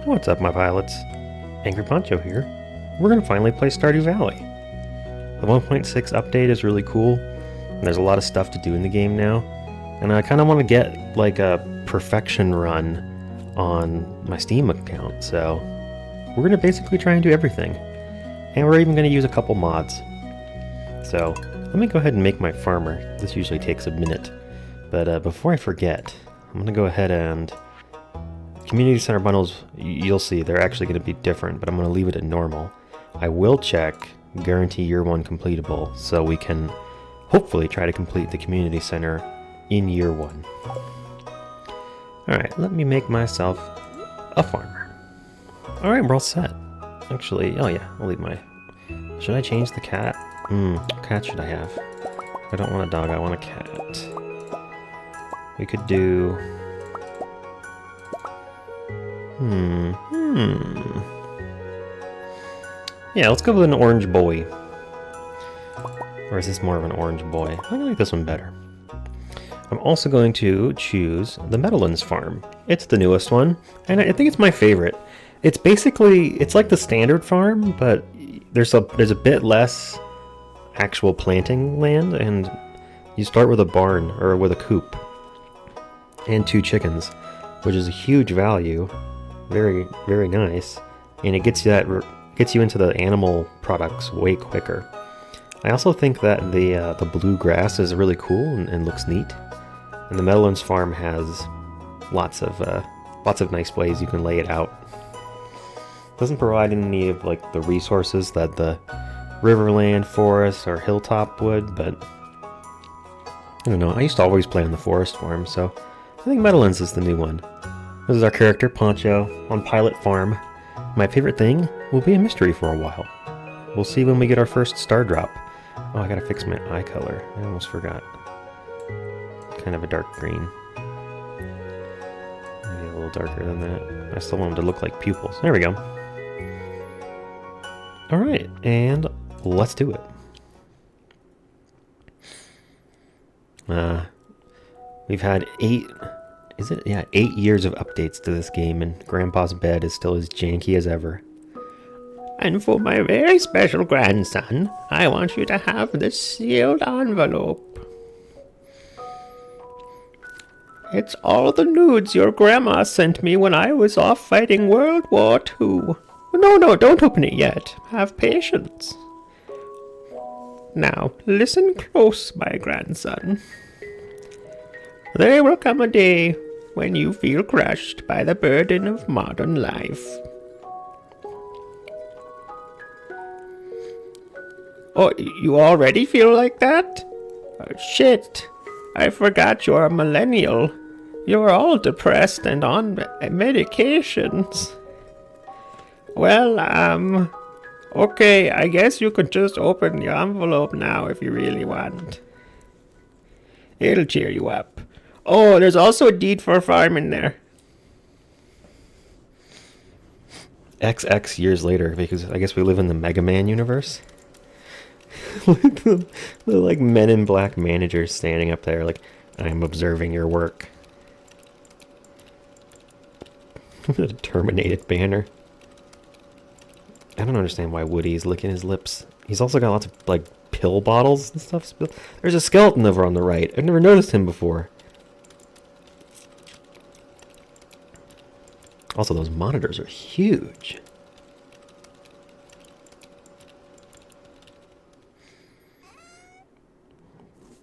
What's up, my pilots? Angry Poncho here. We're gonna finally play Stardew Valley. The 1.6 update is really cool, and there's a lot of stuff to do in the game now, and I kind of want to get like a perfection run on my Steam account, so we're gonna basically try and do everything. And we're even gonna use a couple mods. So, let me go ahead and make my farmer. This usually takes a minute, but before I forget, I'm gonna go ahead and Community Center bundles, you'll see, they're actually going to be different, but I'm going to leave it at normal. I will check guarantee year 1 completable, so we can hopefully try to complete the Community Center in year 1. Alright, let me make myself a farmer. Alright, we're all set. Actually, oh yeah, I'll leave my... Should I change the cat? What cat should I have? I don't want a dog, I want a cat. We could do... Yeah, let's go with an orange boy. Or is this more of an orange boy? I like this one better. I'm also going to choose the Meadowlands farm. It's the newest one, and I think it's my favorite. It's basically, it's like the standard farm, but there's a bit less actual planting land, and you start with a barn, or with a coop, and 2 chickens, which is a huge value. Very, very nice, and it gets you into the animal products way quicker. I also think that the blue grass is really cool and looks neat, and the Meadowlands farm has lots of nice ways you can lay it out. Doesn't provide any of like the resources that the Riverland, Forest, or Hilltop would, but I don't know. I used to always play on the Forest farm, so I think Meadowlands is the new one. This is our character, Poncho, on Pilot Farm. My favorite thing will be a mystery for a while. We'll see when we get our first star drop. Oh, I gotta fix my eye color. I almost forgot. Kind of a dark green. Maybe a little darker than that. I still want them to look like pupils. There we go. Alright, and let's do it. We've had 8 years of updates to this game, and Grandpa's bed is still as janky as ever. And for my very special grandson, I want you to have this sealed envelope. It's all the nudes your grandma sent me when I was off fighting World War II. No, don't open it yet. Have patience. Now, listen close, my grandson. There will come a day when you feel crushed by the burden of modern life. Oh, you already feel like that? Oh, shit, I forgot you're a millennial. You're all depressed and on medications. Well, okay, I guess you could just open your envelope now if you really want. It'll cheer you up. Oh, there's also a deed for a farm in there. XX years later, because I guess we live in the Mega Man universe. the like Men in Black managers standing up there like, I'm observing your work. The Terminated banner. I don't understand why Woody's licking his lips. He's also got lots of like pill bottles and stuff. There's a skeleton over on the right. I've never noticed him before. Also, those monitors are huge.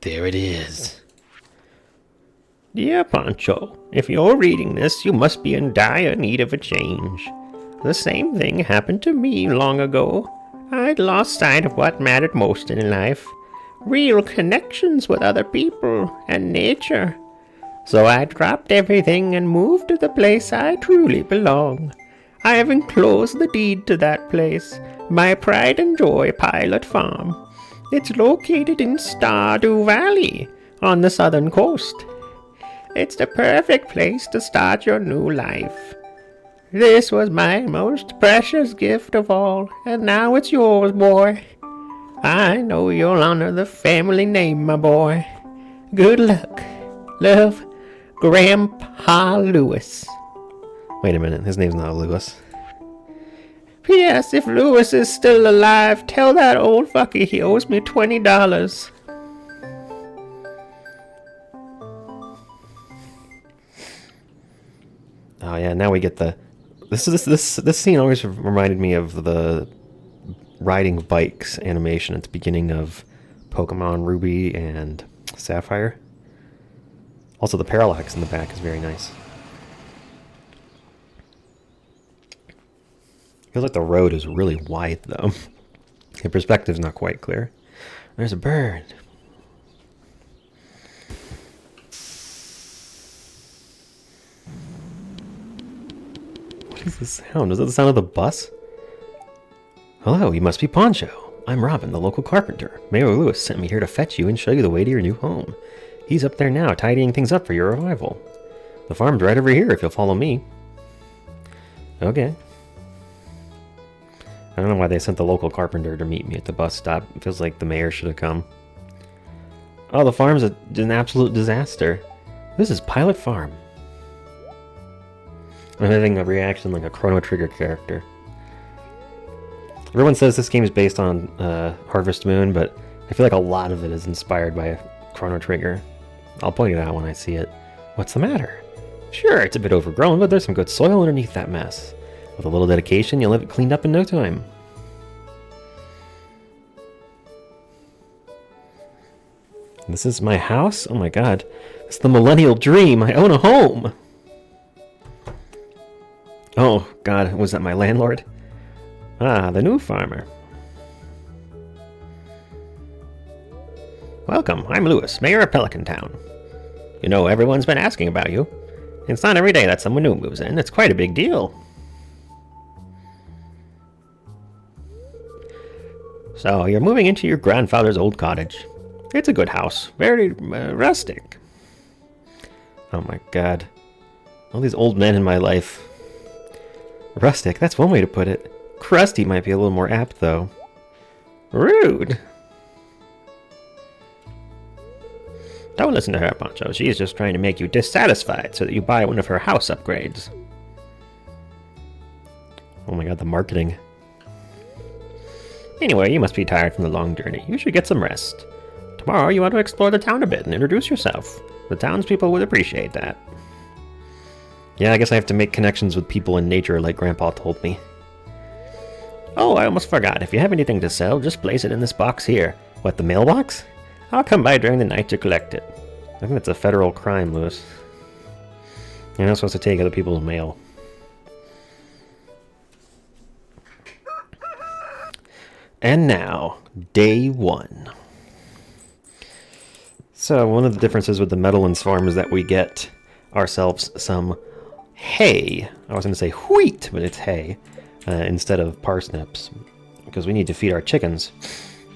There it is. Dear Poncho, if you're reading this, you must be in dire need of a change. The same thing happened to me long ago. I'd lost sight of what mattered most in life. Real connections with other people and nature. So I dropped everything and moved to the place I truly belong. I have enclosed the deed to that place, my pride and joy Pilot Farm. It's located in Stardew Valley, on the southern coast. It's the perfect place to start your new life. This was my most precious gift of all, and now it's yours, boy. I know you'll honor the family name, my boy. Good luck. Love, Grandpa Lewis. Wait a minute, his name's not Lewis. P.S. If Lewis is still alive, tell that old fucker he owes me $20. Oh yeah, now we get the... This scene always reminded me of the riding bikes animation at the beginning of Pokemon Ruby and Sapphire. Also, the parallax in the back is very nice. Feels like the road is really wide, though. The perspective's not quite clear. There's a bird. What is the sound? Is that the sound of the bus? Hello, you must be Poncho. I'm Robin, the local carpenter. Mayor Lewis sent me here to fetch you and show you the way to your new home. He's up there now, tidying things up for your arrival. The farm's right over here if you'll follow me. Okay. I don't know why they sent the local carpenter to meet me at the bus stop. It feels like the mayor should have come. Oh, the farm's an absolute disaster. This is Pilot Farm. I'm having a reaction like a Chrono Trigger character. Everyone says this game is based on Harvest Moon, but I feel like a lot of it is inspired by Chrono Trigger. I'll point it out when I see it. What's the matter? Sure, it's a bit overgrown, but there's some good soil underneath that mess. With a little dedication, you'll have it cleaned up in no time. This is my house? Oh my god. It's the millennial dream. I own a home! Oh god, was that my landlord? Ah, the new farmer. Welcome, I'm Lewis, mayor of Pelican Town. You know, everyone's been asking about you. It's not every day that someone new moves in. It's quite a big deal. So, you're moving into your grandfather's old cottage. It's a good house. Very rustic. Oh my god. All these old men in my life. Rustic, that's one way to put it. Crusty might be a little more apt, though. Rude. Don't listen to her, Poncho. She's just trying to make you dissatisfied so that you buy one of her house upgrades. Oh my god, the marketing. Anyway, you must be tired from the long journey. You should get some rest. Tomorrow you want to explore the town a bit and introduce yourself. The townspeople would appreciate that. Yeah, I guess I have to make connections with people in nature like Grandpa told me. Oh, I almost forgot. If you have anything to sell, just place it in this box here. What, the mailbox? I'll come by during the night to collect it. I think that's a federal crime, Lewis. You're not supposed to take other people's mail. And now, day one. So, one of the differences with the Meadowlands farm is that we get ourselves some hay. I was going to say wheat, but it's hay instead of parsnips, because we need to feed our chickens.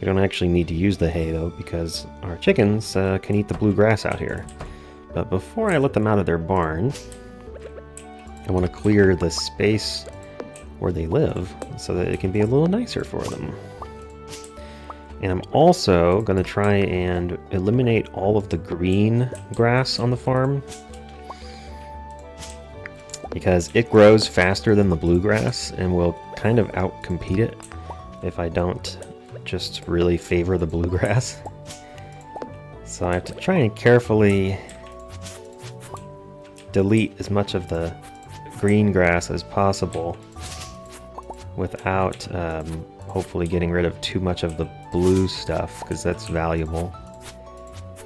We don't actually need to use the hay, though, because our chickens can eat the blue grass out here. But before I let them out of their barn, I want to clear the space where they live so that it can be a little nicer for them. And I'm also going to try and eliminate all of the green grass on the farm, because it grows faster than the bluegrass and will kind of outcompete it if I don't just really favor the bluegrass. So I have to try and carefully delete as much of the green grass as possible without hopefully getting rid of too much of the blue stuff, because that's valuable.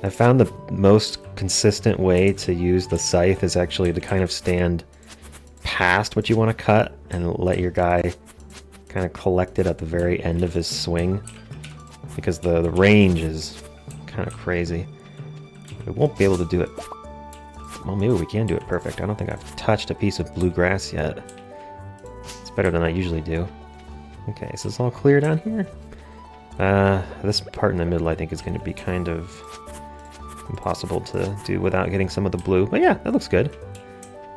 I found the most consistent way to use the scythe is actually to kind of stand past what you want to cut and let your guy kind of collect it at the very end of his swing, because the range is kind of crazy. We won't be able to do it. Well, maybe we can do it perfect. I don't think I've touched a piece of blue grass yet. It's better than I usually do. Okay, so it's all clear down here. This part in the middle I think is going to be kind of impossible to do without getting some of the blue. But yeah, that looks good.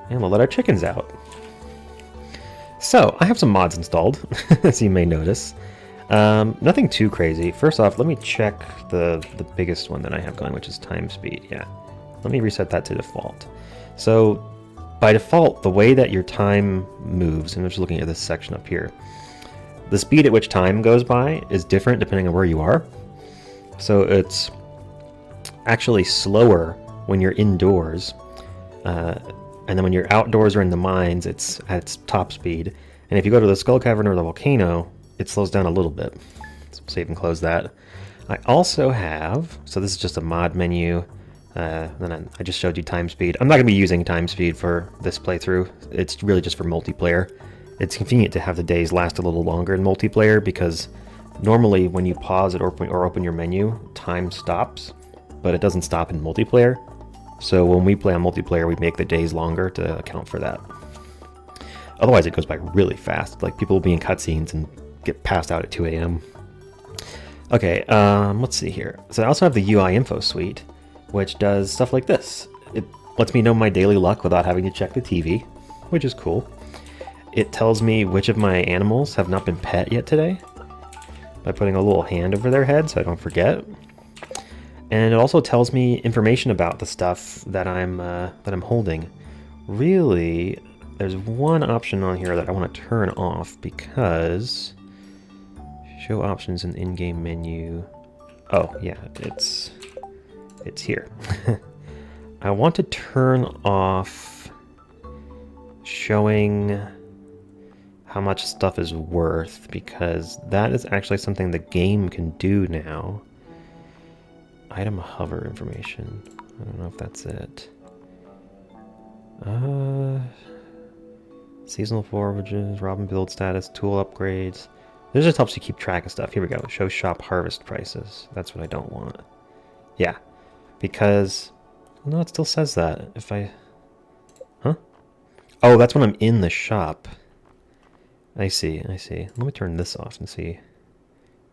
And we'll let our chickens out. So, I have some mods installed, as you may notice. Nothing too crazy. First off, let me check the biggest one that I have going, which is time speed. Yeah, let me reset that to default. So, by default, the way that your time moves, and I'm just looking at this section up here, the speed at which time goes by is different depending on where you are. So it's actually slower when you're indoors, and then when you're outdoors or in the mines, it's at its top speed. And if you go to the Skull Cavern or the volcano, it slows down a little bit. So we'll save and close that. I also have, so this is just a mod menu. Then I just showed you time speed. I'm not going to be using time speed for this playthrough. It's really just for multiplayer. It's convenient to have the days last a little longer in multiplayer because normally when you pause it or open your menu, time stops, but it doesn't stop in multiplayer. So when we play on multiplayer, we make the days longer to account for that. Otherwise, it goes by really fast. Like, people will be in cutscenes and get passed out at 2 a.m. Okay, let's see here. So I also have the UI info suite, which does stuff like this. It lets me know my daily luck without having to check the TV, which is cool. It tells me which of my animals have not been pet yet today by putting a little hand over their head so I don't forget. And it also tells me information about the stuff that I'm holding. Really, there's one option on here that I want to turn off because show options in the in-game menu. Oh yeah, it's here. I want to turn off showing how much stuff is worth because that is actually something the game can do now. Item hover information. I don't know if that's it. Seasonal forages, Robin build status, tool upgrades. This just helps you keep track of stuff. Here we go. Show shop harvest prices. That's what I don't want. Yeah, because no, it still says that. If I, huh? Oh, that's when I'm in the shop. I see. Let me turn this off and see.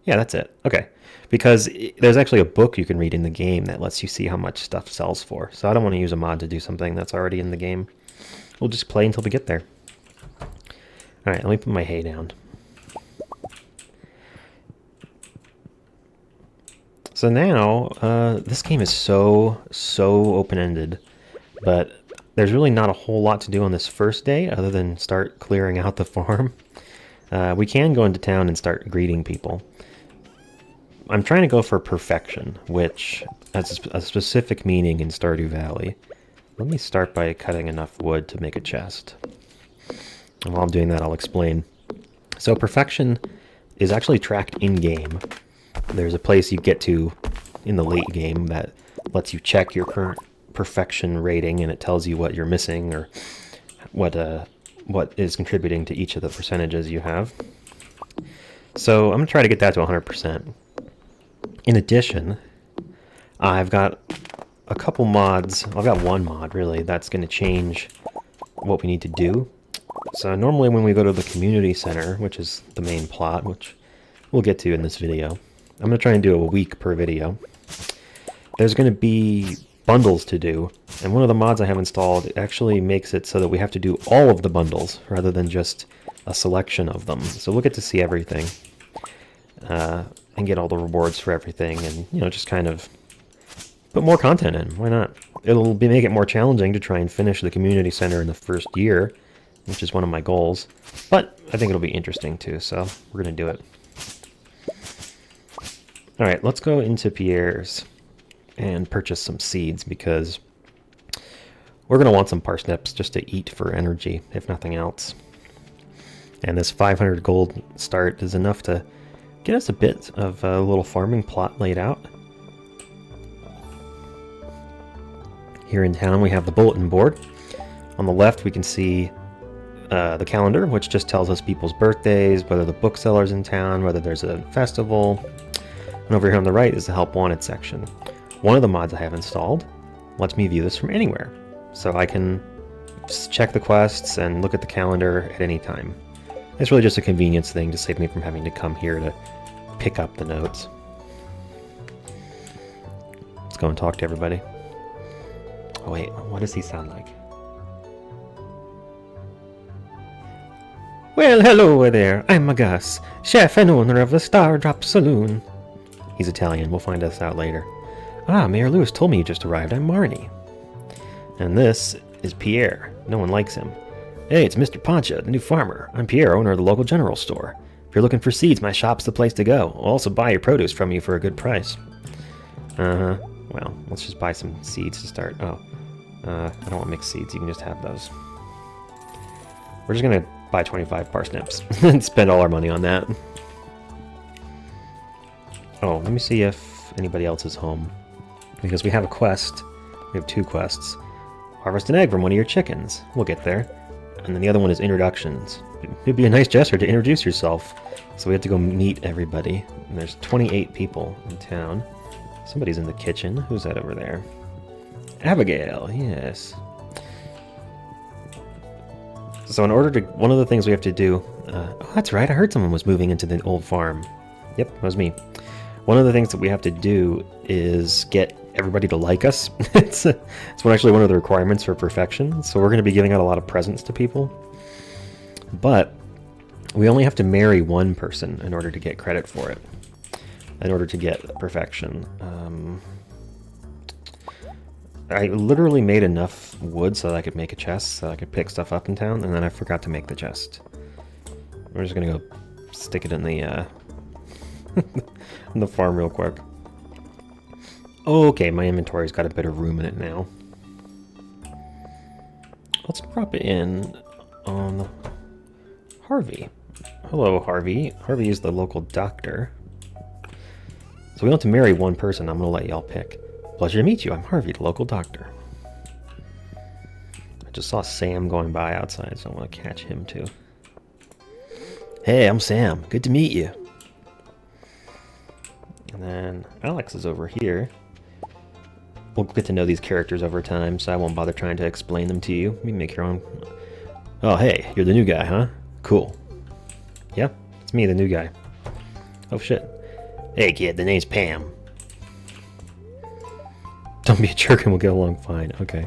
Yeah, that's it. Okay, because there's actually a book you can read in the game that lets you see how much stuff sells for. So I don't want to use a mod to do something that's already in the game. We'll just play until we get there. All right, let me put my hay down. So now, this game is so open-ended, but there's really not a whole lot to do on this first day other than start clearing out the farm. We can go into town and start greeting people. I'm trying to go for perfection, which has a specific meaning in Stardew Valley. Let me start by cutting enough wood to make a chest. And while I'm doing that, I'll explain. So perfection is actually tracked in-game. There's a place you get to in the late game that lets you check your current perfection rating, and it tells you what you're missing or what is contributing to each of the percentages you have. So I'm going to try to get that to 100%. In addition, I've got a couple mods. I've got one mod, really, that's going to change what we need to do. So normally when we go to the community center, which is the main plot, which we'll get to in this video, I'm going to try and do a week per video. There's going to be bundles to do, and one of the mods I have installed actually makes it so that we have to do all of the bundles rather than just a selection of them. So we'll get to see everything and get all the rewards for everything, and just kind of put more content in. Why not? It'll make it more challenging to try and finish the community center in the first year, which is one of my goals. But I think it'll be interesting too, so we're going to do it. Alright, let's go into Pierre's and purchase some seeds because we're going to want some parsnips just to eat for energy, if nothing else. And this 500 gold start is enough to get us a bit of a little farming plot laid out. Here in town we have the bulletin board. On the left we can see the calendar, which just tells us people's birthdays, whether the bookseller's in town, whether there's a festival. And over here on the right is the Help Wanted section. One of the mods I have installed lets me view this from anywhere. So I can just check the quests and look at the calendar at any time. It's really just a convenience thing to save me from having to come here to pick up the notes. Let's go and talk to everybody. Oh wait, what does he sound like? Well, hello there. I'm Magus, chef and owner of the Star Drop Saloon. He's Italian. We'll find us out later. Ah, Mayor Lewis told me you just arrived. I'm Marnie. And this is Pierre. No one likes him. Hey, it's Mr. Poncho, the new farmer. I'm Pierre, owner of the local general store. If you're looking for seeds, my shop's the place to go. I'll also buy your produce from you for a good price. Uh-huh. Well, let's just buy some seeds to start. Oh. I don't want mixed seeds. You can just have those. We're just going to buy 25 parsnips and spend all our money on that. Oh, let me see if anybody else is home. Because we have a quest. We have 2 quests. Harvest an egg from one of your chickens. We'll get there. And then the other one is introductions. It'd be a nice gesture to introduce yourself. So we have to go meet everybody. And there's 28 people in town. Somebody's in the kitchen. Who's that over there? Abigail, yes. So in order to... One of the things we have to do... oh, that's right. I heard someone was moving into the old farm. Yep, that was me. One of the things that we have to do is get everybody to like us. It's actually one of the requirements for perfection. So we're going to be giving out a lot of presents to people. But we only have to marry one person in order to get credit for it. In order to get perfection. I literally made enough wood so that I could make a chest, so I could pick stuff up in town, and then I forgot to make the chest. We're just gonna go stick it in the in the farm real quick. Okay, my inventory's got a bit of room in it now. Let's drop it in on Harvey. Hello, Harvey. Harvey is the local doctor. So we don't have to marry one person. I'm gonna let y'all pick. Pleasure to meet you. I'm Harvey, the local doctor. I just saw Sam going by outside, so I want to catch him too. Hey, I'm Sam. Good to meet you. And then Alex is over here. We'll get to know these characters over time, so I won't bother trying to explain them to you. You make your own. Oh, hey, you're the new guy, huh? Cool. Yeah, it's me, the new guy. Oh, shit. Hey, kid, the name's Pam. Don't be a jerk and we'll get along fine. Okay.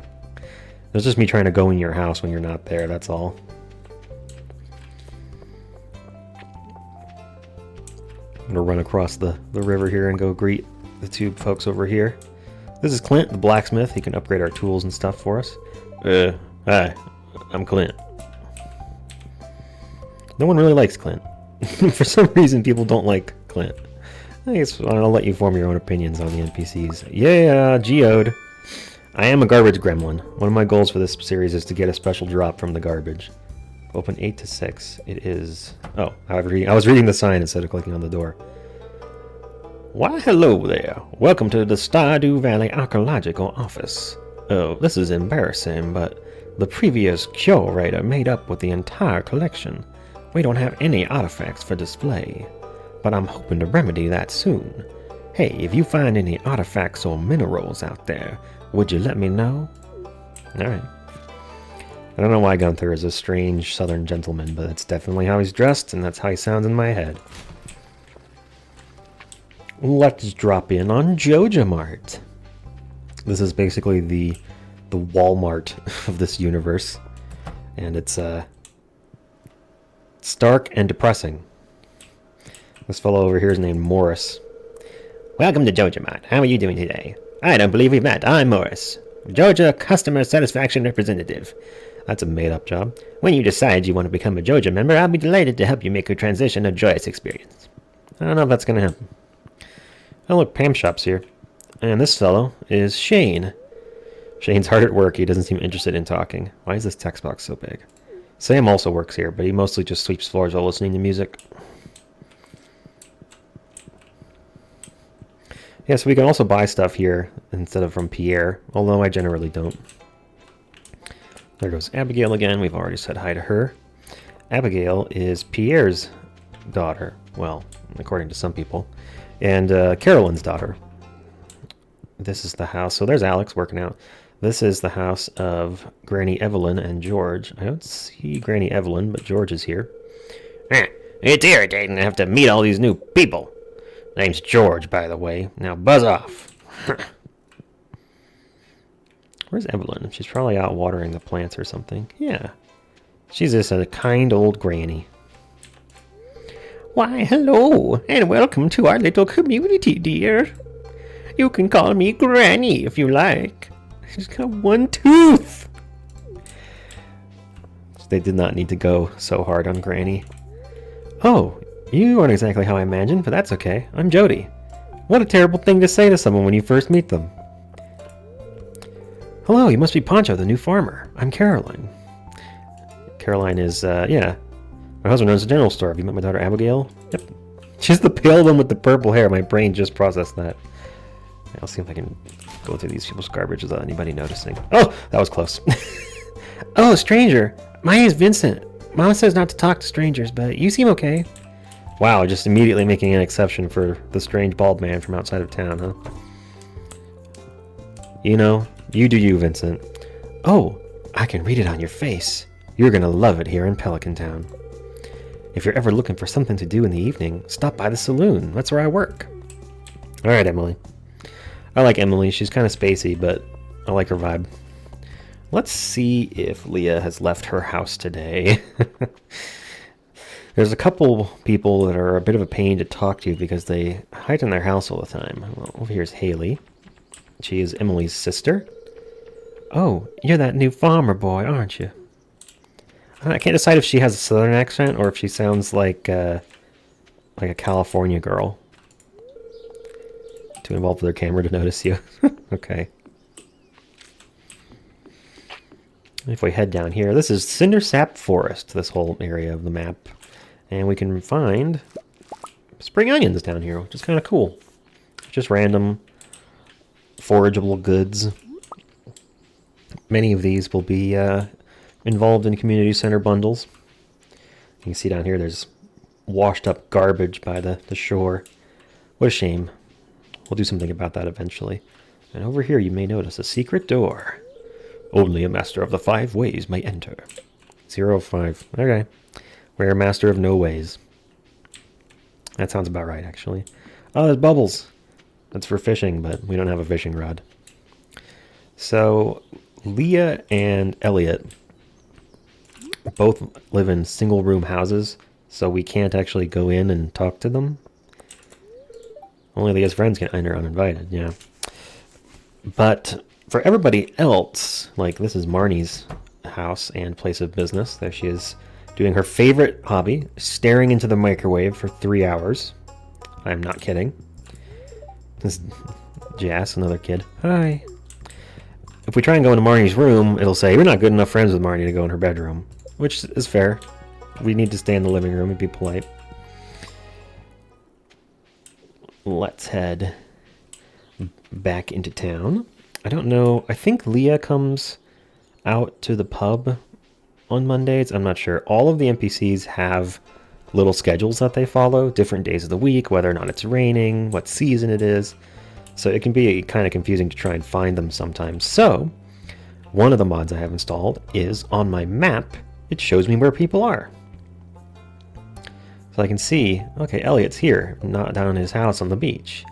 It's just me trying to go in your house when you're not there, that's all. I'm gonna run across the river here and go greet the 2 folks over here. This is Clint, the blacksmith. He can upgrade our tools and stuff for us. Hi. I'm Clint. No one really likes Clint. For some reason, people don't like Clint. I guess I'll let you form your own opinions on the NPCs. Yeah, geode. I am a garbage gremlin. One of my goals for this series is to get a special drop from the garbage. Open 8 to 6. It is... Oh, I was reading the sign instead of clicking on the door. Why, hello there. Welcome to the Stardew Valley Archaeological Office. Oh, this is embarrassing, but the previous curator made up with the entire collection. We don't have any artifacts for display. But I'm hoping to remedy that soon. Hey, if you find any artifacts or minerals out there, would you let me know? Alright. I don't know why Gunther is a strange southern gentleman, but that's definitely how he's dressed, and that's how he sounds in my head. Let's drop in on Joja Mart. This is basically the Walmart of this universe. And it's stark and depressing. This fellow over here is named Morris. Welcome to Joja Mart. How are you doing today? I don't believe we've met. I'm Morris, Joja Customer Satisfaction Representative. That's a made-up job. When you decide you want to become a Joja member, I'll be delighted to help you make your transition a joyous experience. I don't know if that's going to happen. Oh look, Pam Shop's here. And this fellow is Shane. Shane's hard at work. He doesn't seem interested in talking. Why is this text box so big? Sam also works here, but he mostly just sweeps floors while listening to music. Yeah, so we can also buy stuff here instead of from Pierre, although I generally don't. There goes Abigail again. We've already said hi to her. Abigail is Pierre's daughter. Well, according to some people. And Carolyn's daughter. This is the house. So there's Alex working out. This is the house of Granny Evelyn and George. I don't see Granny Evelyn, but George is here. It's irritating to have to meet all these new people. Name's George, by the way. Now buzz off. Where's Evelyn? She's probably out watering the plants or something. Yeah. She's just a kind old granny. Why, hello, and welcome to our little community, dear. You can call me Granny if you like. She's got one tooth. They did not need to go so hard on Granny. Oh, you aren't exactly how I imagined, but that's okay. I'm Jody. What a terrible thing to say to someone when you first meet them. Hello, you must be Poncho, the new farmer. I'm Caroline. Caroline is, yeah. My husband owns a general store. Have you met my daughter Abigail? Yep. She's the pale one with the purple hair. My brain just processed that. I'll see if I can go through these people's garbage without anybody noticing. Oh, that was close. Oh, stranger. My name is Vincent. Mom says not to talk to strangers, but you seem okay. Wow, just immediately making an exception for the strange bald man from outside of town, huh? You know, you do you, Vincent. Oh, I can read it on your face. You're gonna love it here in Pelican Town. If you're ever looking for something to do in the evening, stop by the saloon. That's where I work. Alright, Emily. I like Emily. She's kind of spacey, but I like her vibe. Let's see if Leah has left her house today. There's a couple people that are a bit of a pain to talk to because they hide in their house all the time. Well, over here's Haley. She is Emily's sister. Oh, you're that new farmer boy, aren't you? I can't decide if she has a southern accent or if she sounds like a California girl. Too involved with her camera to notice you. Okay. If we head down here, this is Cindersap Forest, this whole area of the map. And we can find spring onions down here, which is kind of cool. Just random forageable goods. Many of these will be involved in community center bundles. You can see down here there's washed up garbage by the shore. What a shame. We'll do something about that eventually. And over here you may notice a secret door. Only a master of the 5 ways may enter. 0 of 5. Okay. We're a master of no ways. That sounds about right, actually. Oh, there's bubbles. That's for fishing, but we don't have a fishing rod. So, Leah and Elliot both live in single-room houses, so we can't actually go in and talk to them. Only Leah's friends can enter uninvited, yeah. But for everybody else, like this is Marnie's house and place of business. There she is doing her favorite hobby, staring into the microwave for 3 hours. I'm not kidding. This is Jas, another kid. Hi. If we try and go into Marnie's room, it'll say, you're not good enough friends with Marnie to go in her bedroom. Which is fair. We need to stay in the living room and be polite. Let's head back into town. I don't know. I think Leah comes out to the pub on Mondays. I'm not sure. All of the NPCs have little schedules that they follow, different days of the week, whether or not it's raining, what season it is. So it can be kind of confusing to try and find them sometimes. So one of the mods I have installed is on my map. It shows me where people are. So I can see, okay, Elliot's here, not down in his house on the beach.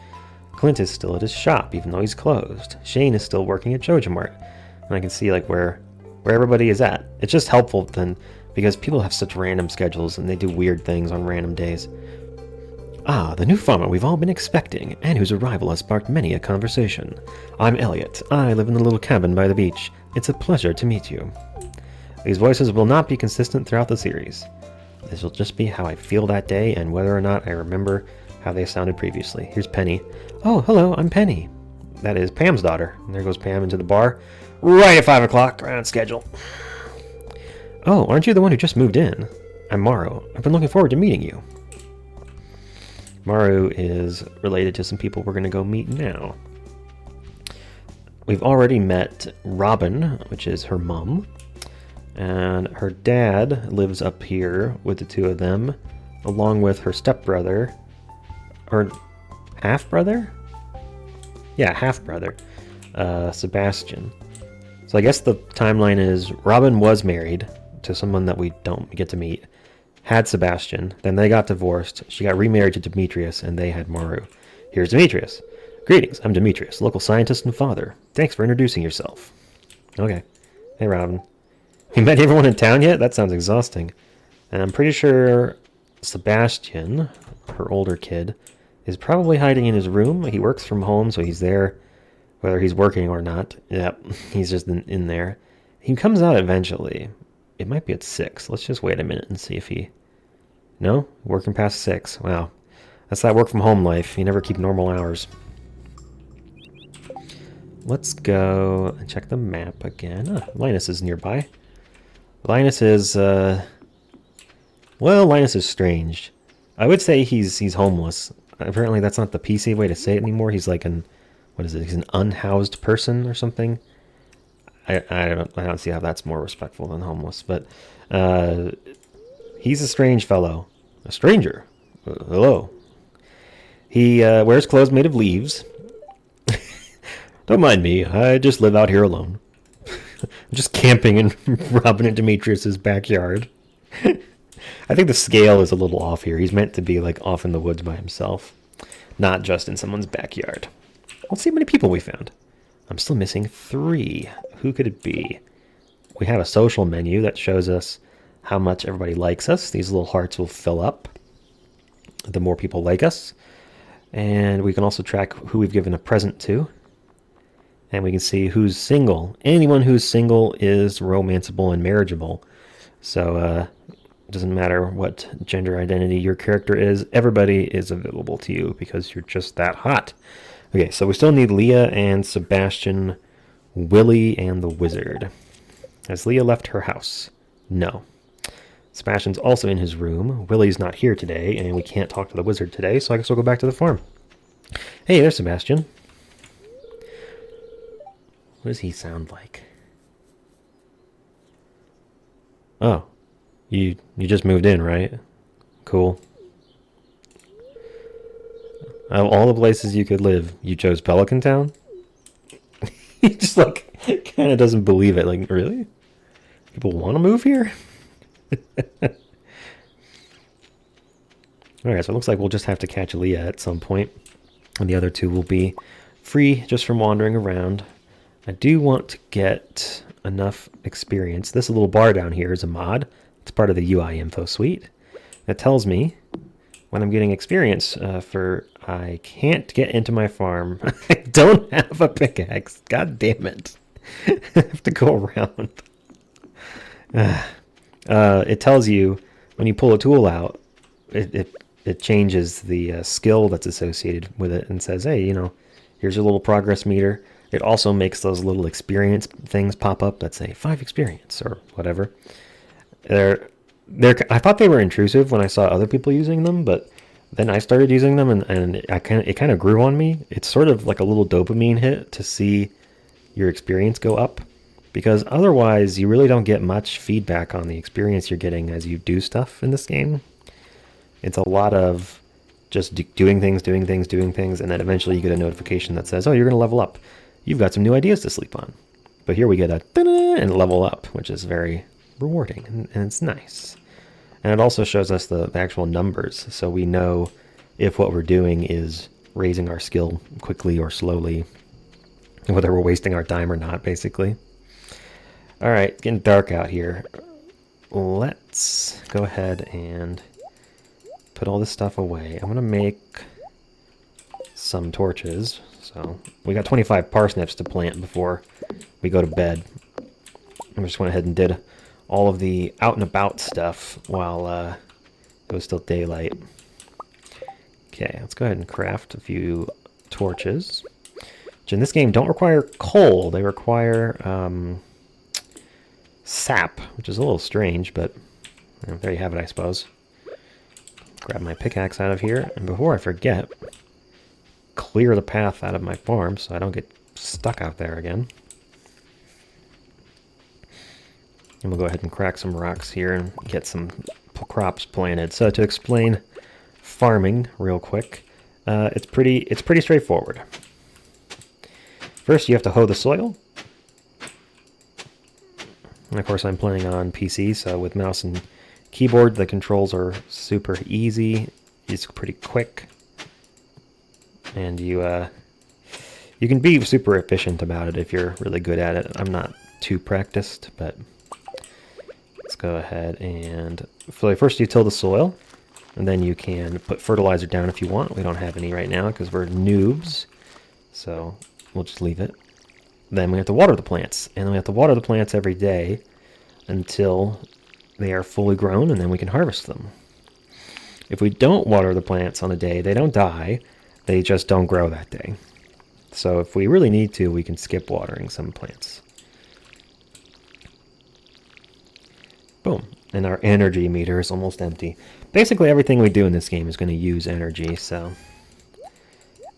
Clint is still at his shop, even though he's closed. Shane is still working at Joja Mart. And I can see like where everybody is at. It's just helpful then, because people have such random schedules and they do weird things on random days. Ah, the new farmer we've all been expecting, and whose arrival has sparked many a conversation. I'm Elliot. I live in the little cabin by the beach. It's a pleasure to meet you. These voices will not be consistent throughout the series. This will just be how I feel that day and whether or not I remember how they sounded previously. Here's Penny. Oh, hello, I'm Penny. That is Pam's daughter. And there goes Pam into the bar. Right at 5 o'clock, right on schedule. Oh, aren't you the one who just moved in? I'm Maru. I've been looking forward to meeting you. Maru is related to some people we're going to go meet now. We've already met Robin, which is her mom. And her dad lives up here with the two of them, along with her stepbrother, or half-brother? Yeah, half-brother, Sebastian. So I guess the timeline is Robin was married to someone that we don't get to meet, had Sebastian, then they got divorced, she got remarried to Demetrius, and they had Maru. Here's Demetrius. Greetings, I'm Demetrius, local scientist and father. Thanks for introducing yourself. Okay. Hey, Robin. You met everyone in town yet? That sounds exhausting. And I'm pretty sure Sebastian, her older kid, is probably hiding in his room. He works from home, so he's there whether he's working or not. Yep, he's just in there. He comes out eventually. It might be at 6. Let's just wait a minute and see if he... No? Working past 6. Wow. That's that work from home life. You never keep normal hours. Let's go and check the map again. Ah, Linus is nearby. Linus is, well, Linus is strange. I would say he's homeless. Apparently that's not the PC way to say it anymore. He's like an, what is it? He's an unhoused person or something. I don't see how that's more respectful than homeless, but he's a strange fellow. A stranger. Hello. He wears clothes made of leaves. Don't mind me. I just live out here alone. I'm just camping in Robin and Demetrius's backyard. I think the scale is a little off here. He's meant to be like off in the woods by himself, not just in someone's backyard. Let's see how many people we found. I'm still missing 3. Who could it be? We have a social menu that shows us how much everybody likes us. These little hearts will fill up the more people like us. And we can also track who we've given a present to. And we can see who's single. Anyone who's single is romanceable and marriageable. So it doesn't matter what gender identity your character is. Everybody is available to you because you're just that hot. Okay, so we still need Leah and Sebastian, Willie, and the wizard. Has Leah left her house? No. Sebastian's also in his room. Willie's not here today, and we can't talk to the wizard today, so I guess we'll go back to the farm. Hey, there's Sebastian. What does he sound like? Oh, you just moved in, right? Cool. Of all the places you could live, you chose Pelican Town? He just like kind of doesn't believe it. Like, really? People want to move here? Alright, so it looks like we'll just have to catch Leah at some point. And the other 2 will be free just from wandering around. I do want to get enough experience. This little bar down here is a mod. It's part of the UI info suite. That tells me when I'm getting experience for... I can't get into my farm. I don't have a pickaxe. God damn it. I have to go around. It tells you when you pull a tool out, it changes the skill that's associated with it and says, hey, you know, here's your little progress meter. It also makes those little experience things pop up that say 5 experience or whatever. I thought they were intrusive when I saw other people using them, but then I started using them and it kind of grew on me. It's sort of like a little dopamine hit to see your experience go up, because otherwise you really don't get much feedback on the experience you're getting as you do stuff in this game. It's a lot of just doing things, and then eventually you get a notification that says, oh, you're going to level up. You've got some new ideas to sleep on. But here we get a ta-da and level up, which is very rewarding, and it's nice. And it also shows us the actual numbers, so we know if what we're doing is raising our skill quickly or slowly, whether we're wasting our time or not, basically. All right, it's getting dark out here. Let's go ahead and put all this stuff away. I'm going to make some torches. So we got 25 parsnips to plant before we go to bed. I just went ahead and did all of the out and about stuff while it was still daylight. Okay, let's go ahead and craft a few torches, which in this game don't require coal. They require sap, which is a little strange, but you know, there you have it, I suppose. Grab my pickaxe out of here, and before I forget, clear the path out of my farm so I don't get stuck out there again. And we'll go ahead and crack some rocks here and get some crops planted. So to explain farming real quick, it's pretty straightforward. First, you have to hoe the soil. And of course, I'm playing on PC, so with mouse and keyboard, the controls are super easy. It's pretty quick. And you can be super efficient about it if you're really good at it. I'm not too practiced, but let's go ahead and first you till the soil, and then you can put fertilizer down if you want. We don't have any right now because we're noobs, so we'll just leave it. Then we have to water the plants, and then we have to water the plants every day until they are fully grown, and then we can harvest them. If we don't water the plants on a day, they don't die. They just don't grow that day. So if we really need to, we can skip watering some plants. Boom. And our energy meter is almost empty. Basically, everything we do in this game is going to use energy, so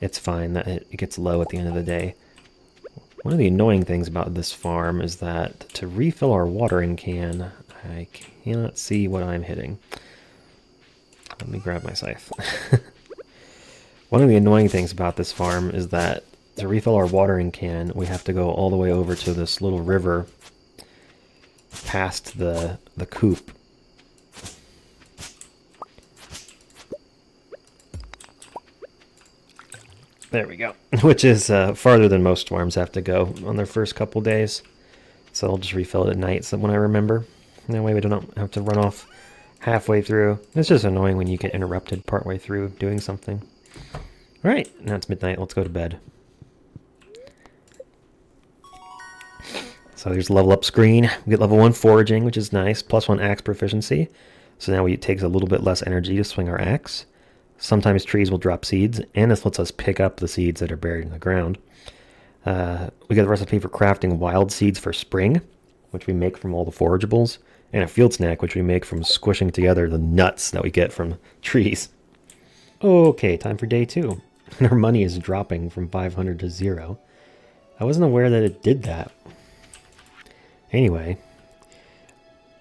it's fine that it gets low at the end of the day. One of the annoying things about this farm is that to refill our watering can, I cannot see what I'm hitting. Let me grab my scythe. One of the annoying things about this farm is that to refill our watering can, we have to go all the way over to this little river past the coop. There we go. Which is farther than most farms have to go on their first couple days. So I'll just refill it at night so when I remember. That way we don't have to run off halfway through. It's just annoying when you get interrupted partway through doing something. Alright, now it's midnight. Let's go to bed. So there's a level up screen. We get level 1 foraging, which is nice. +1 axe proficiency. So now it takes a little bit less energy to swing our axe. Sometimes trees will drop seeds, and this lets us pick up the seeds that are buried in the ground. We get the recipe for crafting wild seeds for spring, which we make from all the forageables, and a field snack, which we make from squishing together the nuts that we get from trees. Okay, time for day 2. And our money is dropping from 500 to 0. I wasn't aware that it did that. Anyway,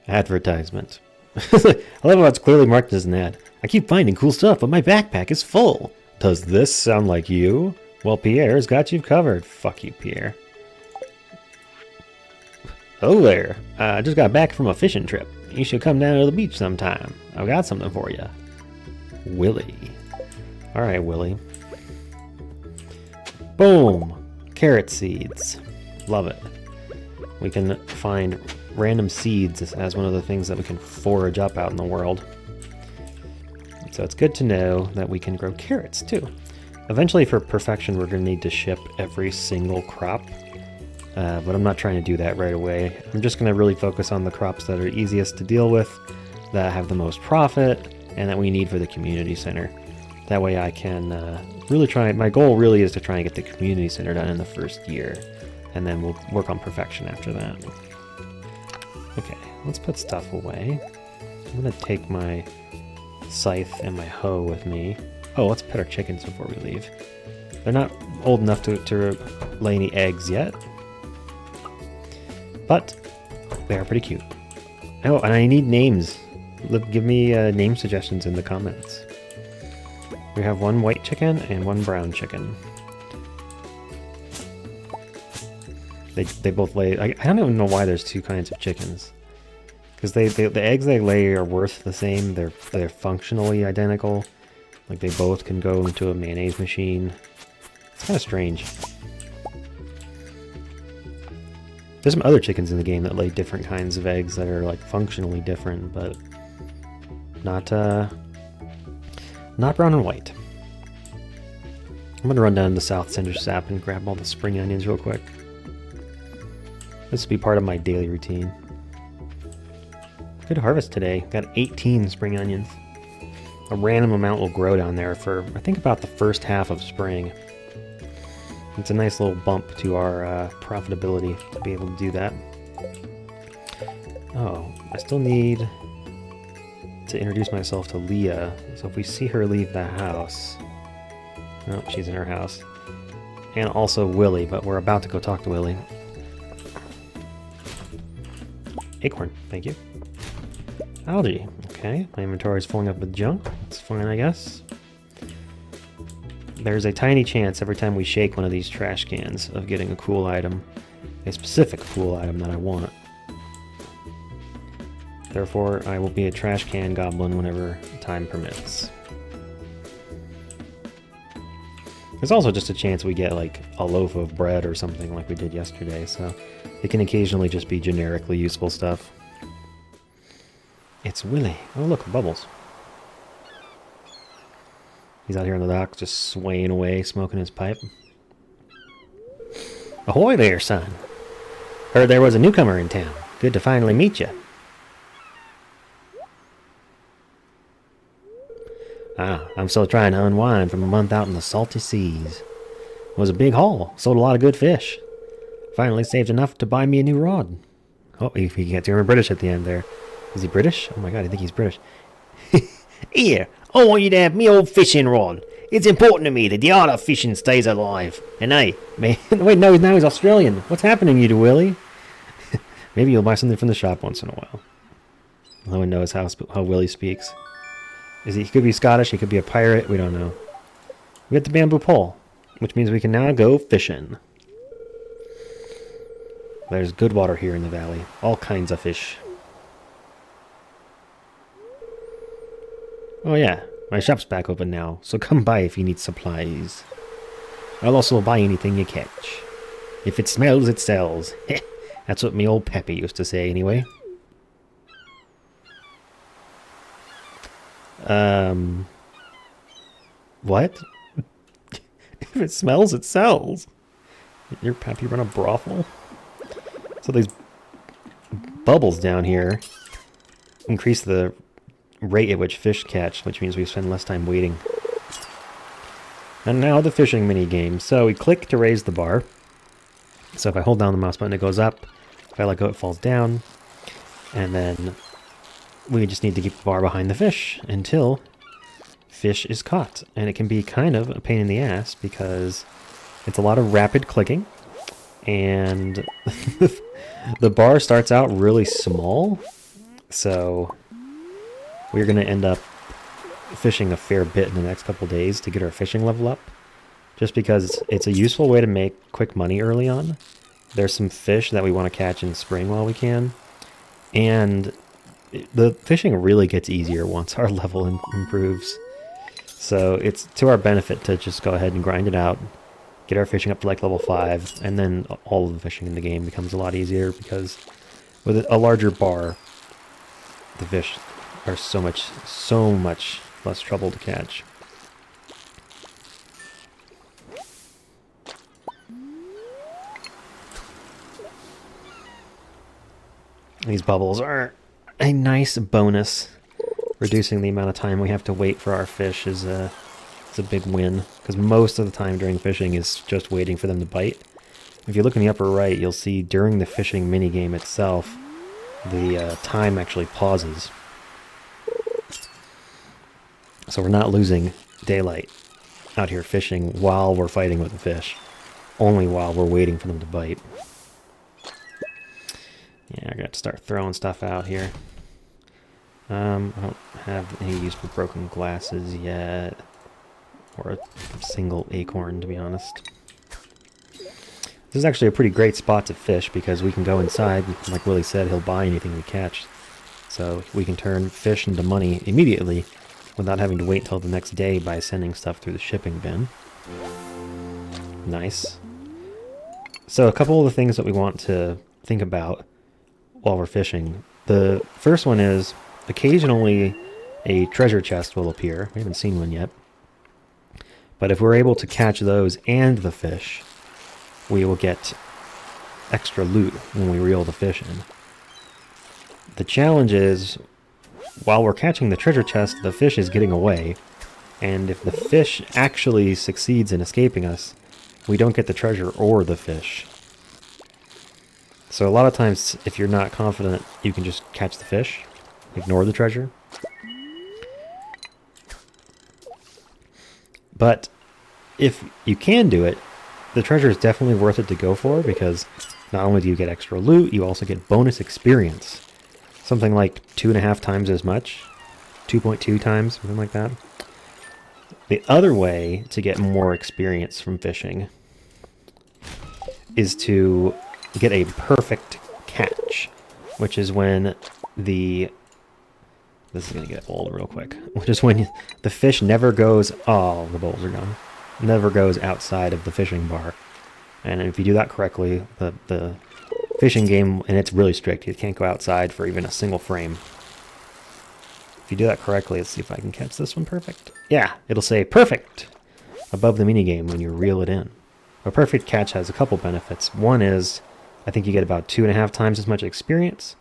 advertisement. I love how it's clearly marked as an ad. I keep finding cool stuff, but my backpack is full. Does this sound like you? Well, Pierre's got you covered. Fuck you, Pierre. Oh there. I just got back from a fishing trip. You should come down to the beach sometime. I've got something for you. Willie. Alright, Willie. Boom. Carrot seeds. Love it. We can find random seeds as one of the things that we can forage up out in the world. So it's good to know that we can grow carrots too. Eventually for perfection we're going to need to ship every single crop, but I'm not trying to do that right away. I'm just going to really focus on the crops that are easiest to deal with, that have the most profit, and that we need for the community center. That way I can really try, my goal really is to try and get the community center done in the first year, and then we'll work on perfection after that. Okay, let's put stuff away. I'm going to take my scythe and my hoe with me. Oh, let's pet our chickens before we leave. They're not old enough to lay any eggs yet, but they are pretty cute. Oh, and I need names. Give me name suggestions in the comments. We have one white chicken and one brown chicken. They both lay... I don't even know why there's two kinds of chickens. Because the eggs they lay are worth the same. They're functionally identical. Like they both can go into a mayonnaise machine. It's kind of strange. There's some other chickens in the game that lay different kinds of eggs that are like functionally different, but not brown and white. I'm gonna run down to South Cinder Sap and grab all the spring onions real quick. This will be part of my daily routine. Good harvest today. Got 18 spring onions. A random amount will grow down there for, I think, about the first half of spring. It's a nice little bump to our profitability to be able to do that. Oh, I still need to introduce myself to Leah. So if we see her leave the house... Oh, she's in her house. And also Willie, but we're about to go talk to Willie. Acorn, thank you. Algae, okay. My inventory is filling up with junk. That's fine, I guess. There's a tiny chance every time we shake one of these trash cans of getting a cool item. A specific cool item that I want. Therefore, I will be a trash can goblin whenever time permits. There's also just a chance we get like a loaf of bread or something like we did yesterday, so it can occasionally just be generically useful stuff. It's Willie. Oh look, bubbles. He's out here on the dock just swaying away, smoking his pipe. Ahoy there, son. Heard there was a newcomer in town. Good to finally meet you. I'm still trying to unwind from a month out in the salty seas. It was a big haul. Sold a lot of good fish. Finally saved enough to buy me a new rod. Oh, he gets to remember British at the end there. Is he British? Oh my god, I think he's British. Here, I want you to have me old fishing rod. It's important to me that the art of fishing stays alive. And hey, Wait, no, now he's Australian. What's happening to you, Willie? Maybe you'll buy something from the shop once in a while. No one knows how Willie speaks. He could be Scottish, he could be a pirate, we don't know. We got the bamboo pole, which means we can now go fishing. There's good water here in the valley. All kinds of fish. Oh yeah, my shop's back open now, so come by if you need supplies. I'll also buy anything you catch. If it smells, it sells. That's what me old Peppy used to say anyway. What? If it smells, it sells. Your Peppy run a brothel? So these bubbles down here increase the rate at which fish catch, which means we spend less time waiting. And now the fishing mini game. So we click to raise the bar. So if I hold down the mouse button, it goes up. If I let go, it falls down. And then we just need to keep the bar behind the fish until fish is caught. And it can be kind of a pain in the ass because it's a lot of rapid clicking. And the bar starts out really small. So we're going to end up fishing a fair bit in the next couple days to get our fishing level up. Just because it's a useful way to make quick money early on. There's some fish that we want to catch in spring while we can. And the fishing really gets easier once our level improves. So it's to our benefit to just go ahead and grind it out. Get our fishing up to like level 5. And then all of the fishing in the game becomes a lot easier because with a larger bar, the fish are so much less trouble to catch. These bubbles are a nice bonus. Reducing the amount of time we have to wait for our fish is a big win, because most of the time during fishing is just waiting for them to bite. If you look in the upper right, you'll see during the fishing minigame itself, the time actually pauses. So we're not losing daylight out here fishing while we're fighting with the fish. Only while we're waiting for them to bite. Yeah, I got to start throwing stuff out here. I don't have any use for broken glasses yet. Or a single acorn, to be honest. This is actually a pretty great spot to fish because we can go inside. Like Willie said, he'll buy anything we catch. So we can turn fish into money immediately without having to wait till the next day by sending stuff through the shipping bin. Nice. So a couple of the things that we want to think about while we're fishing. The first one is occasionally a treasure chest will appear. We haven't seen one yet. But if we're able to catch those and the fish, we will get extra loot when we reel the fish in. The challenge is, while we're catching the treasure chest, the fish is getting away. And if the fish actually succeeds in escaping us, we don't get the treasure or the fish. So a lot of times, if you're not confident, you can just catch the fish, ignore the treasure. But if you can do it, the treasure is definitely worth it to go for, because not only do you get extra loot, you also get bonus experience. Something like 2.5 times as much, 2.2 times, something like that. The other way to get more experience from fishing is to get a perfect catch, which is when this is going to get old real quick, which is when the fish never goes, oh, the bowls are gone, never goes outside of the fishing bar. And if you do that correctly, the fishing game, and it's really strict, you can't go outside for even a single frame. If you do that correctly, let's see if I can catch this one perfect. Yeah, it'll say perfect above the minigame when you reel it in. A perfect catch has a couple benefits. One is, I think you get about 2.5 times as much experience,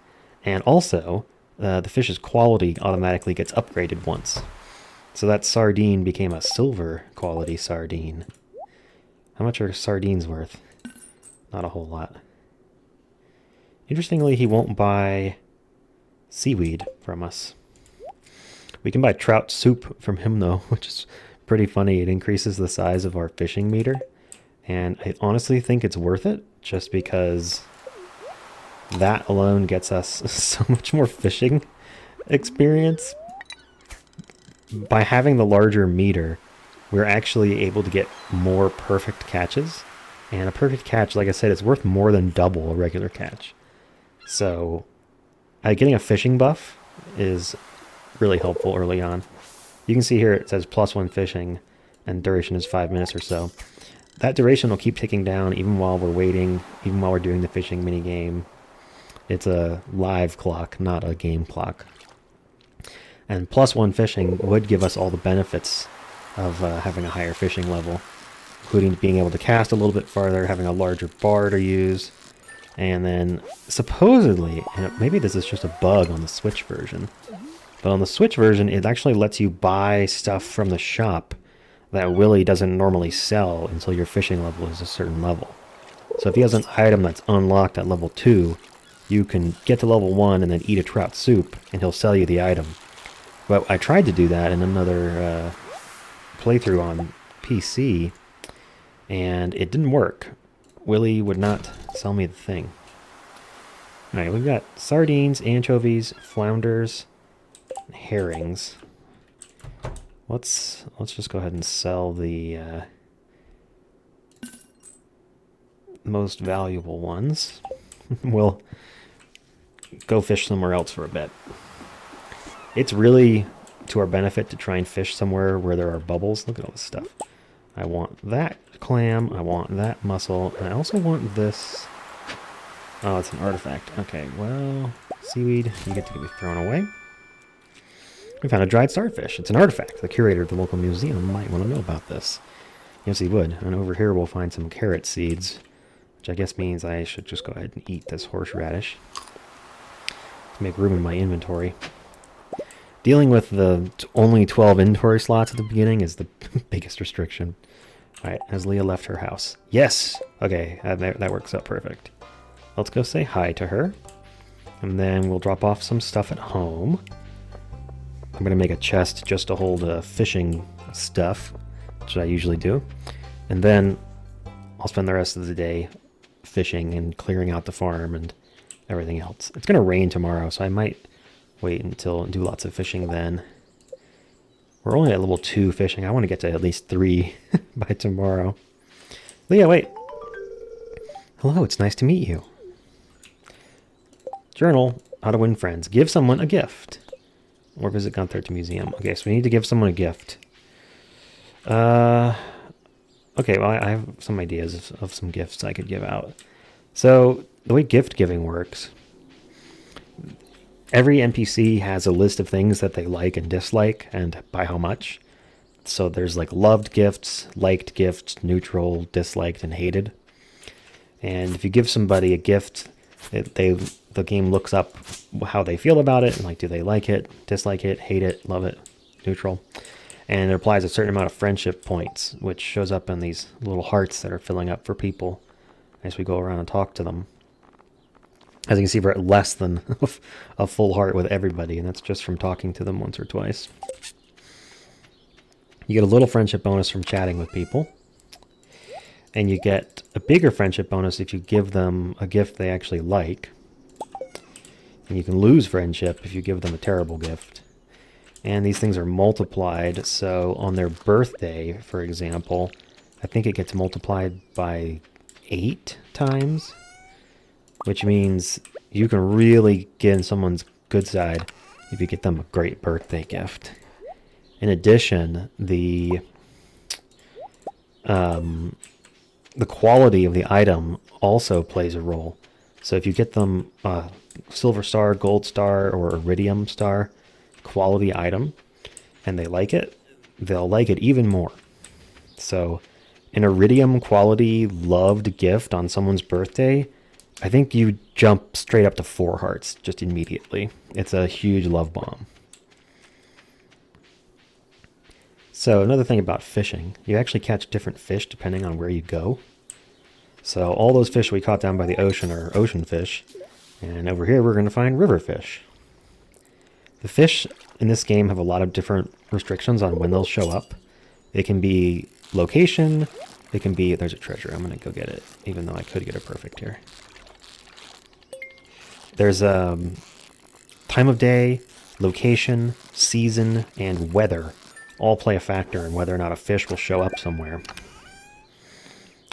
and also the fish's quality automatically gets upgraded once. So that sardine became a silver quality sardine. How much are sardines worth? Not a whole lot. Interestingly, he won't buy seaweed from us. We can buy trout soup from him, though, which is pretty funny. It increases the size of our fishing meter. And I honestly think it's worth it, just because that alone gets us so much more fishing experience. By having the larger meter, we're actually able to get more perfect catches. And a perfect catch, like I said, is worth more than double a regular catch. So getting a fishing buff is really helpful early on. You can see here it says +1 fishing, and duration is 5 minutes or so. That duration will keep ticking down even while we're waiting, even while we're doing the fishing minigame. It's a live clock, not a game clock. And +1 fishing would give us all the benefits of having a higher fishing level, including being able to cast a little bit farther, having a larger bar to use, and then supposedly, and maybe this is just a bug on the Switch version, but on the Switch version it actually lets you buy stuff from the shop that Willy doesn't normally sell until your fishing level is a certain level. So if he has an item that's unlocked at level 2, you can get to level 1 and then eat a trout soup, and he'll sell you the item. But I tried to do that in another playthrough on PC, and it didn't work. Willy would not sell me the thing. Alright, we've got sardines, anchovies, flounders, and herrings. Let's just go ahead and sell the most valuable ones. We'll go fish somewhere else for a bit. It's really to our benefit to try and fish somewhere where there are bubbles. Look at all this stuff. I want that clam, I want that mussel, and I also want this. Oh, it's an artifact. Okay, well, seaweed, you get to be thrown away. We found a dried starfish. It's an artifact. The curator of the local museum might want to know about this. Yes, he would. And over here we'll find some carrot seeds, which I guess means I should just go ahead and eat this horseradish to make room in my inventory. Dealing with the only 12 inventory slots at the beginning is the biggest restriction. Alright, has Leah left her house? Yes! Okay, that works out perfect. Let's go say hi to her. And then we'll drop off some stuff at home. I'm going to make a chest just to hold fishing stuff, which I usually do. And then I'll spend the rest of the day fishing and clearing out the farm and everything else. It's going to rain tomorrow, so I might wait until and do lots of fishing then. We're only at level 2 fishing. I want to get to at least 3 by tomorrow. Leah, wait. Hello, it's nice to meet you. Journal, how to win friends. Give someone a gift. Or visit Gunther to museum. Okay, so we need to give someone a gift. Okay, well, I have some ideas of some gifts I could give out. So, the way gift giving works, every NPC has a list of things that they like and dislike, and by how much. So there's like loved gifts, liked gifts, neutral, disliked, and hated. And if you give somebody a gift, the game looks up how they feel about it, and like, do they like it, dislike it, hate it, love it, neutral. And it applies a certain amount of friendship points, which shows up in these little hearts that are filling up for people as we go around and talk to them. As you can see, we're at less than a full heart with everybody, and that's just from talking to them once or twice. You get a little friendship bonus from chatting with people. And you get a bigger friendship bonus if you give them a gift they actually like. And you can lose friendship if you give them a terrible gift. And these things are multiplied, so on their birthday, for example, I think it gets multiplied by 8 times. Which means you can really get in someone's good side if you get them a great birthday gift. In addition, the quality of the item also plays a role. So if you get them a silver star, gold star, or iridium star quality item, and they like it, they'll like it even more. So an iridium quality loved gift on someone's birthday, I think you jump straight up to 4 hearts just immediately. It's a huge love bomb. So another thing about fishing, you actually catch different fish depending on where you go. So all those fish we caught down by the ocean are ocean fish, and over here we're going to find river fish. The fish in this game have a lot of different restrictions on when they'll show up. It can be location, it can be, there's a treasure, I'm going to go get it, even though I could get it perfect here. There's time of day, location, season, and weather all play a factor in whether or not a fish will show up somewhere.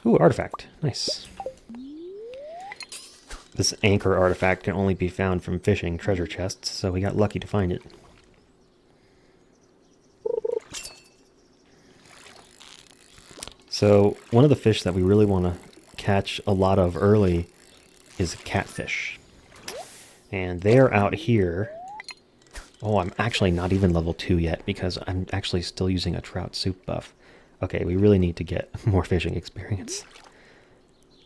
Ooh, artifact. Nice. This anchor artifact can only be found from fishing treasure chests, so we got lucky to find it. So, one of the fish that we really want to catch a lot of early is catfish. And they're out here. Oh, I'm actually not even level 2 yet because I'm actually still using a trout soup buff. Okay, we really need to get more fishing experience.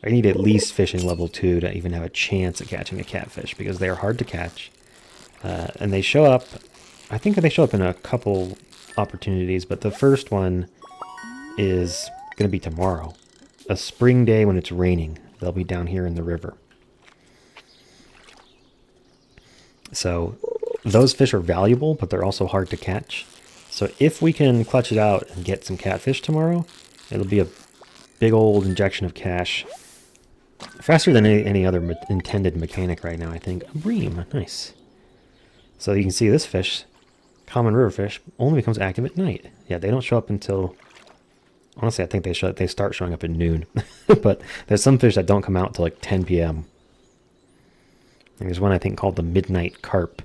I need at least fishing level 2 to even have a chance at catching a catfish because they are hard to catch. And they show up, I think they show up in a couple opportunities, but the first one is going to be tomorrow. A spring day when it's raining. They'll be down here in the river. So those fish are valuable, but they're also hard to catch. So if we can clutch it out and get some catfish tomorrow, it'll be a big old injection of cash. Faster than any other intended mechanic right now, I think. A bream, nice. So you can see this fish, common river fish, only becomes active at night. Yeah, they don't show up until... Honestly, I think they start showing up at noon. But there's some fish that don't come out until like 10 p.m. There's one I think called the midnight carp.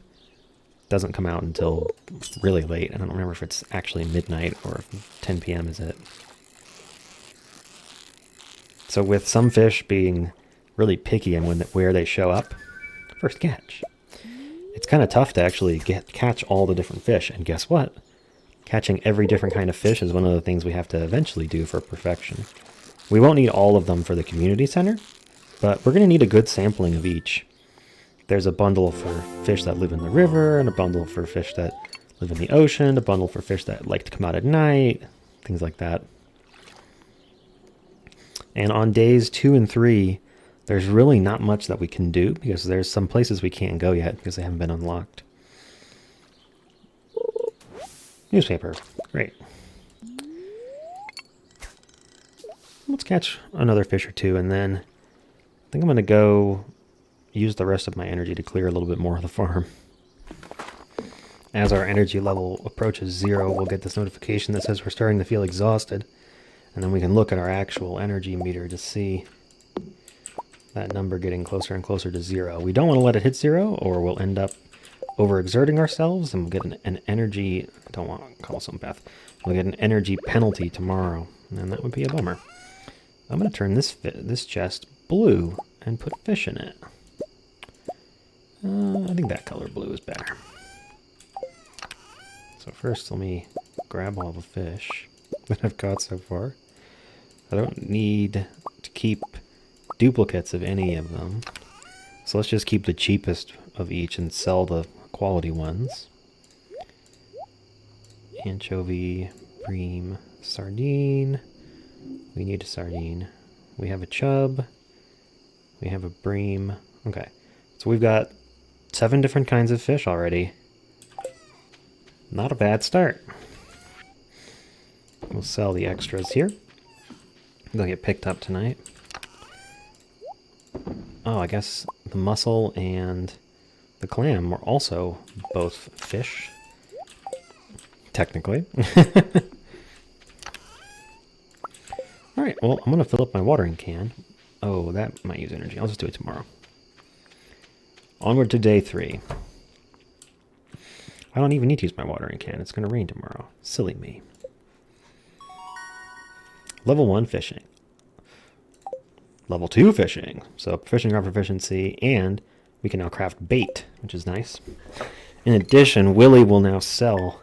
Doesn't come out until really late. I don't remember if it's actually midnight or if 10 p.m. is it. So with some fish being really picky and where they show up, first catch. It's kind of tough to actually catch all the different fish. And guess what? Catching every different kind of fish is one of the things we have to eventually do for perfection. We won't need all of them for the community center, but we're going to need a good sampling of each. There's a bundle for fish that live in the river, and a bundle for fish that live in the ocean, a bundle for fish that like to come out at night, things like that. And on days 2 and 3, there's really not much that we can do because there's some places we can't go yet because they haven't been unlocked. Newspaper. Great. Let's catch another fish or two, and then I think I'm going to go use the rest of my energy to clear a little bit more of the farm. As our energy level approaches 0, we'll get this notification that says we're starting to feel exhausted, and then we can look at our actual energy meter to see that number getting closer and closer to 0. We don't want to let it hit 0, or we'll end up overexerting ourselves, and we'll get an energy... I don't want to call some Beth. We'll get an energy penalty tomorrow, and that would be a bummer. I'm going to turn this chest blue and put fish in it. I think that color blue is better. So first, let me grab all the fish that I've caught so far. I don't need to keep duplicates of any of them. So let's just keep the cheapest of each and sell the quality ones. Anchovy, bream, sardine. We need a sardine. We have a chub. We have a bream. Okay, so we've got 7 different kinds of fish already. Not a bad start. We'll sell the extras here. They'll get picked up tonight. Oh, I guess the mussel and the clam were also both fish. Technically. Alright, well, I'm going to fill up my watering can. Oh, that might use energy. I'll just do it tomorrow. Onward to day 3. I don't even need to use my watering can. It's going to rain tomorrow. Silly me. Level 1 fishing. Level 2 fishing. So fishing rod proficiency, and we can now craft bait, which is nice. In addition, Willie will now sell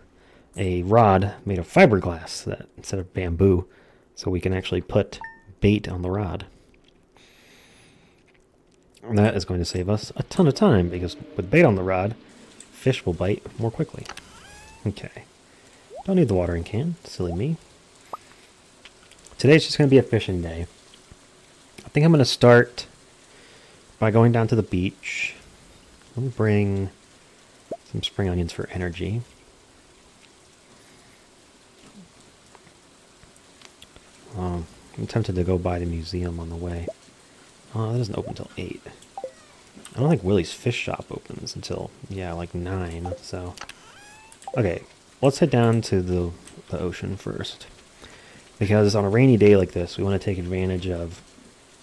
a rod made of fiberglass instead of bamboo, so we can actually put bait on the rod. And that is going to save us a ton of time, because with bait on the rod, fish will bite more quickly. Okay. Don't need the watering can. Silly me. Today's just going to be a fishing day. I think I'm going to start by going down to the beach. I'm going to bring some spring onions for energy. I'm tempted to go by the museum on the way. Oh, that doesn't open until 8. I don't think Willie's fish shop opens until, yeah, like 9, so... Okay, let's head down to the ocean first. Because on a rainy day like this, we want to take advantage of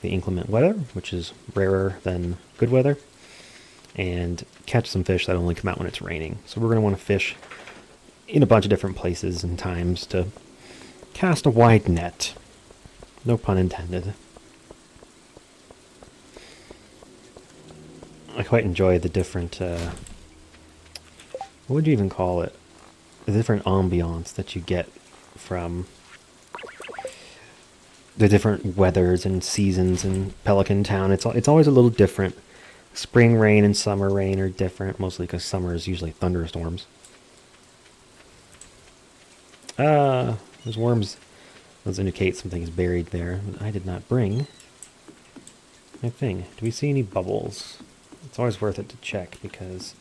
the inclement weather, which is rarer than good weather, and catch some fish that only come out when it's raining. So we're going to want to fish in a bunch of different places and times to cast a wide net. No pun intended. I quite enjoy the different, what would you even call it? The different ambiance that you get from the different weathers and seasons in Pelican Town. It's always a little different. Spring rain and summer rain are different, mostly because summer is usually thunderstorms. There's worms. Those indicate something is buried there. But I did not bring my thing. Do we see any bubbles? It's always worth it to check, because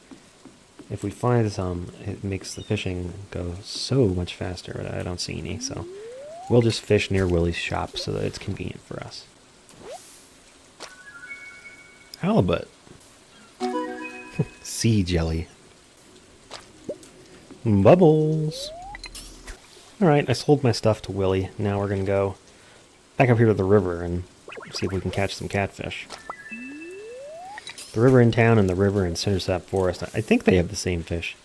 if we find some, it makes the fishing go so much faster, but I don't see any, so we'll just fish near Willie's shop so that it's convenient for us. Halibut. Sea jelly. Bubbles. Alright, I sold my stuff to Willie. Now we're going to go back up here to the river and see if we can catch some catfish. The river in town and the river in Cindersap Forest, I think they have the same fish.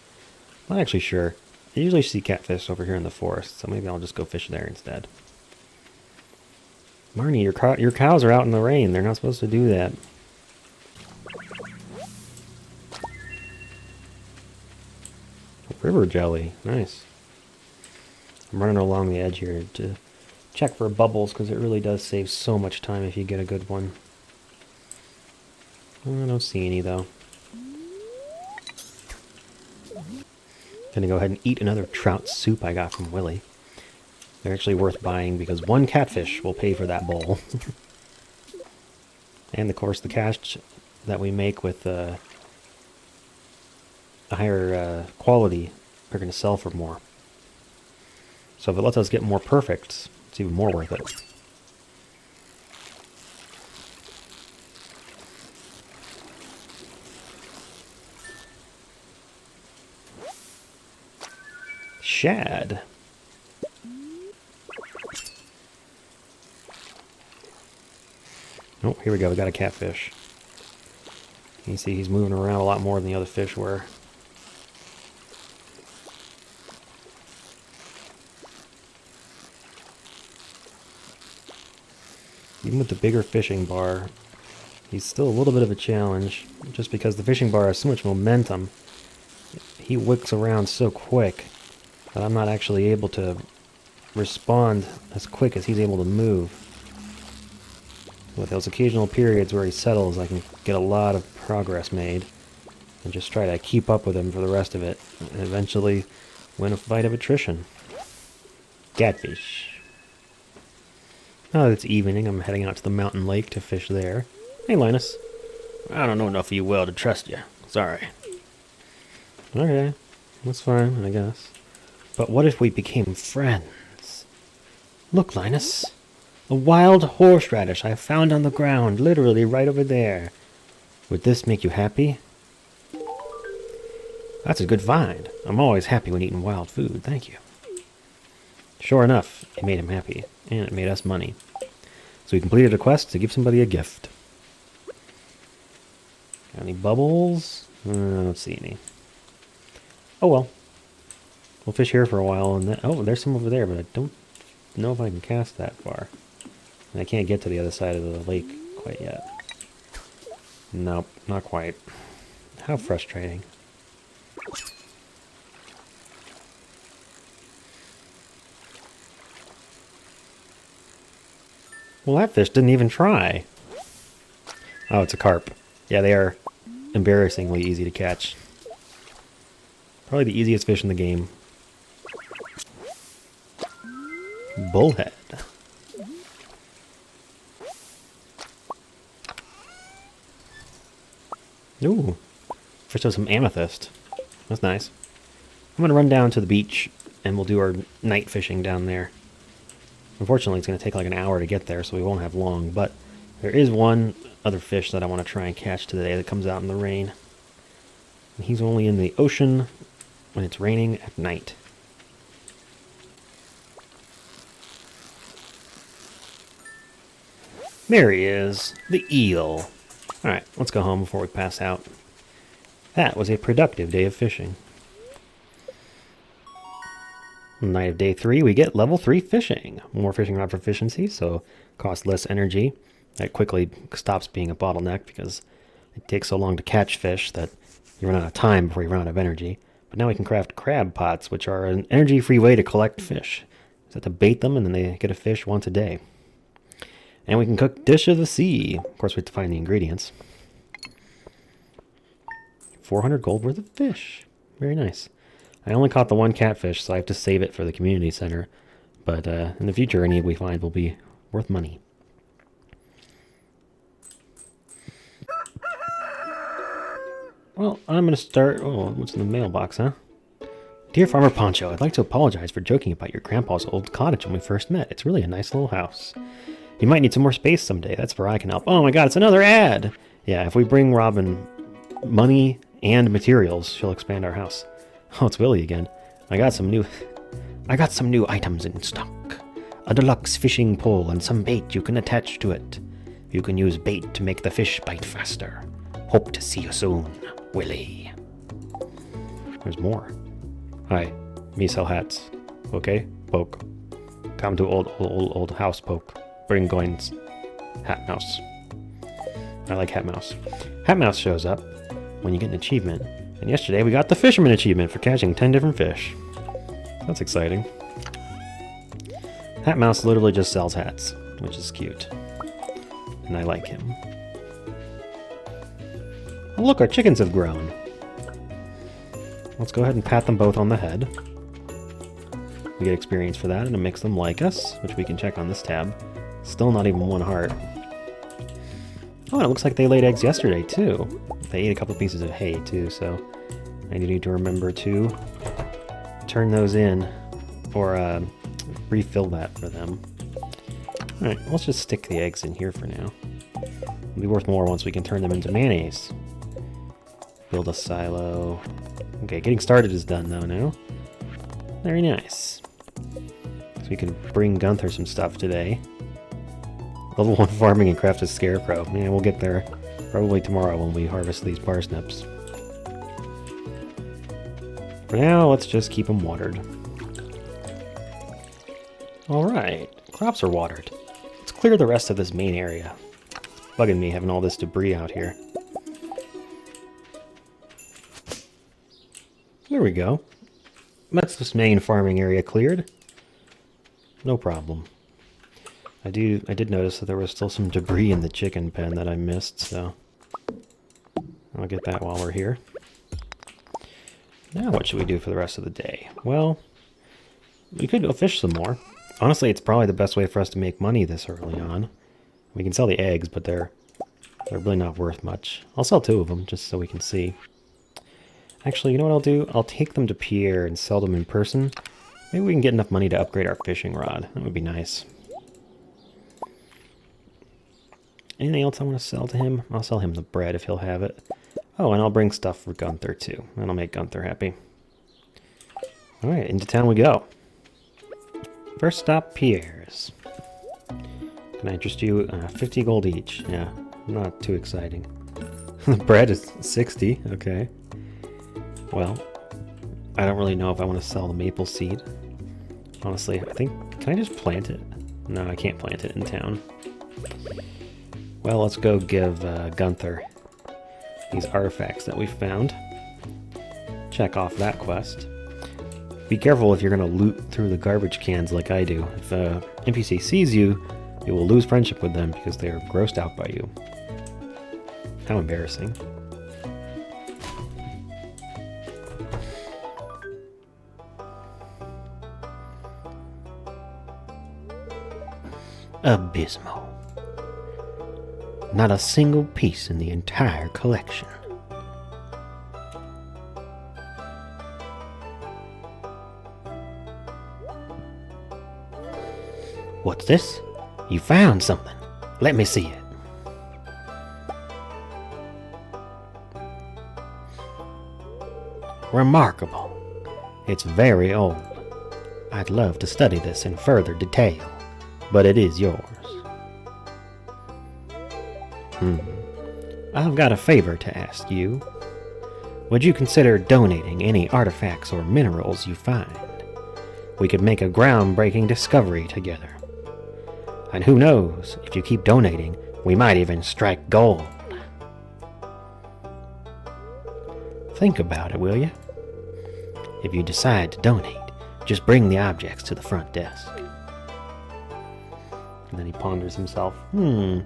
I'm not actually sure. I usually see catfish over here in the forest, so maybe I'll just go fish there instead. Marnie, your cows are out in the rain. They're not supposed to do that. River jelly. Nice. I'm running along the edge here to check for bubbles, because it really does save so much time if you get a good one. I don't see any, though. Gonna go ahead and eat another trout soup I got from Willie. They're actually worth buying because one catfish will pay for that bowl. And of course the catch that we make with a higher quality are going to sell for more. So if it lets us get more perfect, it's even more worth it. Shad. Oh, here we go. We got a catfish. You can see he's moving around a lot more than the other fish were. Even with the bigger fishing bar, he's still a little bit of a challenge, just because the fishing bar has so much momentum. He wicks around so quick that I'm not actually able to respond as quick as he's able to move. With those occasional periods where he settles, I can get a lot of progress made and just try to keep up with him for the rest of it, and eventually win a fight of attrition. Catfish. Now that it's evening, I'm heading out to the mountain lake to fish there. Hey, Linus. I don't know enough of you well to trust you. Sorry. Okay, that's fine, I guess. But what if we became friends? Look, Linus. A wild horseradish I found on the ground, literally right over there. Would this make you happy? That's a good find. I'm always happy when eating wild food, thank you. Sure enough, it made him happy, and it made us money. So we completed a quest to give somebody a gift. Got any bubbles? I don't see any. Oh well. We'll fish here for a while, and then... Oh, there's some over there, but I don't know if I can cast that far. And I can't get to the other side of the lake quite yet. Nope, not quite. How frustrating. Well, that fish didn't even try. Oh, it's a carp. Yeah, they are embarrassingly easy to catch. Probably the easiest fish in the game. Bullhead. Ooh. First have some amethyst. That's nice. I'm going to run down to the beach and we'll do our night fishing down there. Unfortunately, it's going to take like an hour to get there, so we won't have long, but there is one other fish that I want to try and catch today that comes out in the rain. And he's only in the ocean when it's raining at night. There he is, the eel. Alright, let's go home before we pass out. That was a productive day of fishing. Night of day 3, we get level 3 fishing. More fishing rod proficiency, so costs less energy. That quickly stops being a bottleneck because it takes so long to catch fish that you run out of time before you run out of energy. But now we can craft crab pots, which are an energy-free way to collect fish. You have to bait them and then they get a fish once a day. And we can cook dish of the sea. Of course, we have to find the ingredients. 400 gold worth of fish. Very nice. I only caught the one catfish, so I have to save it for the community center. But in the future, any we find will be worth money. Well, I'm going to start... Oh, what's in the mailbox, huh? Dear Farmer Poncho, I'd like to apologize for joking about your grandpa's old cottage when we first met. It's really a nice little house. You might need some more space someday. That's where I can help. Oh my god, it's another ad! Yeah, if we bring Robin money and materials, she'll expand our house. Oh, it's Willie again. I got some new items in stock. A deluxe fishing pole and some bait you can attach to it. You can use bait to make the fish bite faster. Hope to see you soon, Willie. There's more. Hi, me sell hats. Okay, poke. Come to old house, poke. Bring coins. Hat mouse. I like hat mouse. Hat mouse shows up when you get an achievement. And yesterday we got the fisherman achievement for catching 10 different fish. That's exciting. Hat mouse literally just sells hats, which is cute. And I like him. Oh, look, our chickens have grown. Let's go ahead and pat them both on the head. We get experience for that, and it makes them like us, which we can check on this tab. Still not even 1 heart. Oh, and it looks like they laid eggs yesterday, too. They ate a couple pieces of hay, too, so I need to remember to turn those in, or refill that for them. Alright, let's just stick the eggs in here for now. It'll be worth more once we can turn them into mayonnaise. Build a silo. Okay, getting started is done, though, now. Very nice. So we can bring Gunther some stuff today. Level 1 farming and craft a scarecrow. Yeah, we'll get there probably tomorrow when we harvest these parsnips. For now, let's just keep them watered. Alright, crops are watered. Let's clear the rest of this main area. It's bugging me having all this debris out here. There we go. That's this main farming area cleared. No problem. I did notice that there was still some debris in the chicken pen that I missed, so I'll get that while we're here. Now what should we do for the rest of the day? Well, we could go fish some more. Honestly, it's probably the best way for us to make money this early on. We can sell the eggs, but they're really not worth much. I'll sell 2 of them just so we can see. Actually, you know what I'll do? I'll take them to Pierre and sell them in person. Maybe we can get enough money to upgrade our fishing rod. That would be nice. Anything else I want to sell to him? I'll sell him the bread if he'll have it. Oh, and I'll bring stuff for Gunther too. That'll make Gunther happy. Alright, into town we go. First stop, Pierre's. Can I interest you? 50 gold each. Yeah, not too exciting. The bread is 60. Okay. Well, I don't really know if I want to sell the maple seed. Honestly, I think... Can I just plant it? No, I can't plant it in town. Well, let's go give Gunther these artifacts that we found. Check off that quest. Be careful if you're going to loot through the garbage cans like I do. If a NPC sees you, you will lose friendship with them because they are grossed out by you. How embarrassing. abysmal. Not a single piece in the entire collection. What's this? You found something. Let me see it. Remarkable. It's very old. I'd love to study this in further detail, but it is yours. I've got a favor to ask you. Would you consider donating any artifacts or minerals you find? We could make a groundbreaking discovery together. And who knows, if you keep donating, we might even strike gold. Think about it, will you? If you decide to donate, just bring the objects to the front desk. And then he ponders himself. My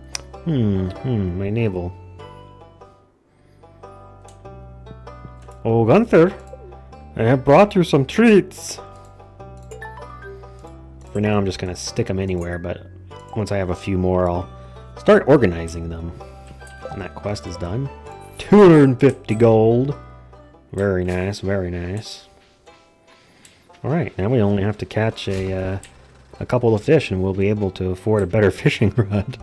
navel. Oh, Gunther, I have brought you some treats. For now, I'm just going to stick them anywhere, but once I have a few more, I'll start organizing them. And that quest is done. 250 gold. Very nice, very nice. Alright, now we only have to catch a couple of fish and we'll be able to afford a better fishing rod,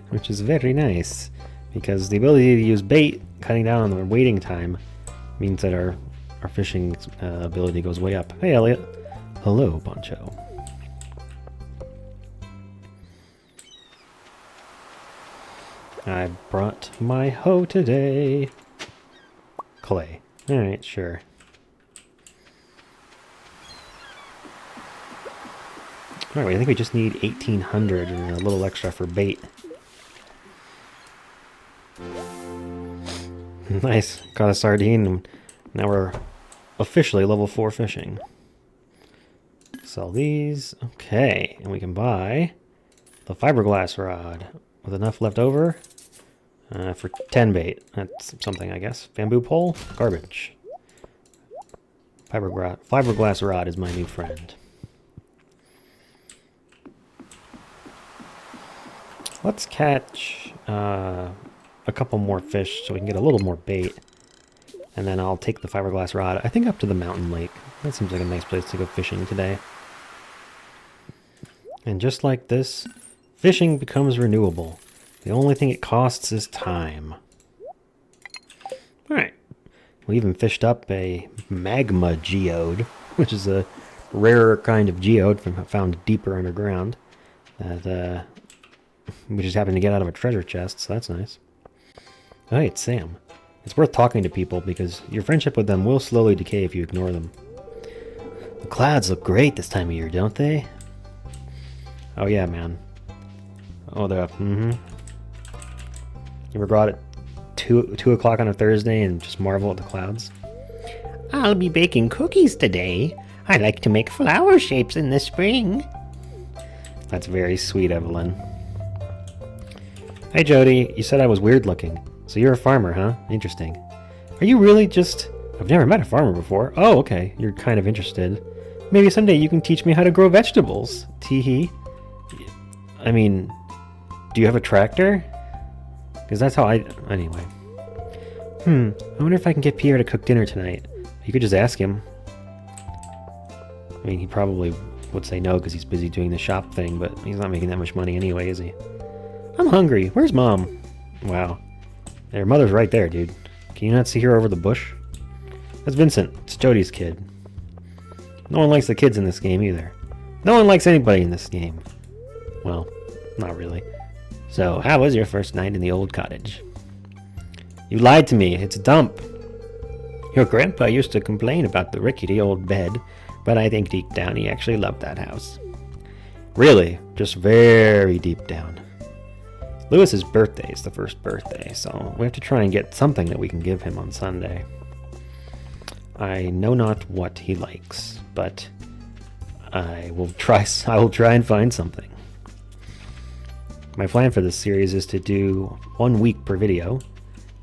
which is very nice. Because the ability to use bait, cutting down on the waiting time, means that our fishing ability goes way up. Hey, Elliot. Hello, Poncho. I brought my hoe today. Clay. Alright, sure. Alright, I think we just need 1,800 and a little extra for bait. Nice. Caught a sardine, and now we're officially level 4 fishing. Sell these. Okay, and we can buy the fiberglass rod with enough left over for 10 bait. That's something, I guess. Bamboo pole? Garbage. Fiberglass rod is my new friend. Let's catch a couple more fish so we can get a little more bait. And then I'll take the fiberglass rod, I think, up to the mountain lake. That seems like a nice place to go fishing today. And just like this, fishing becomes renewable. The only thing it costs is time. Alright. We even fished up a magma geode, which is a rarer kind of geode found deeper underground. That we just happened to get out of a treasure chest, so that's nice. Oh, hey, it's Sam. It's worth talking to people because your friendship with them will slowly decay if you ignore them. The clouds look great this time of year, don't they? Oh yeah, man. Oh, they're up. You ever go out at 2 o'clock on a Thursday and just marvel at the clouds? I'll be baking cookies today. I like to make flower shapes in the spring. That's very sweet, Evelyn. Hey, Jody. You said I was weird looking. So you're a farmer, huh? Interesting. Are you really just... I've never met a farmer before. Oh, okay. You're kind of interested. Maybe someday you can teach me how to grow vegetables. Teehee. I mean, do you have a tractor? Because that's how I... Anyway. I wonder if I can get Pierre to cook dinner tonight. You could just ask him. I mean, he probably would say no because he's busy doing the shop thing, but he's not making that much money anyway, is he? I'm hungry. Where's Mom? Wow. Her mother's right there, dude. Can you not see her over the bush? That's Vincent. It's Jody's kid. No one likes the kids in this game either. No one likes anybody in this game. Well, not really. So, how was your first night in the old cottage? You lied to me. It's a dump. Your grandpa used to complain about the rickety old bed, but I think deep down he actually loved that house. Really? Just very deep down. Lewis's birthday is the first birthday, so we have to try and get something that we can give him on Sunday. I know not what he likes, but I will try and find something. My plan for this series is to do 1 week per video,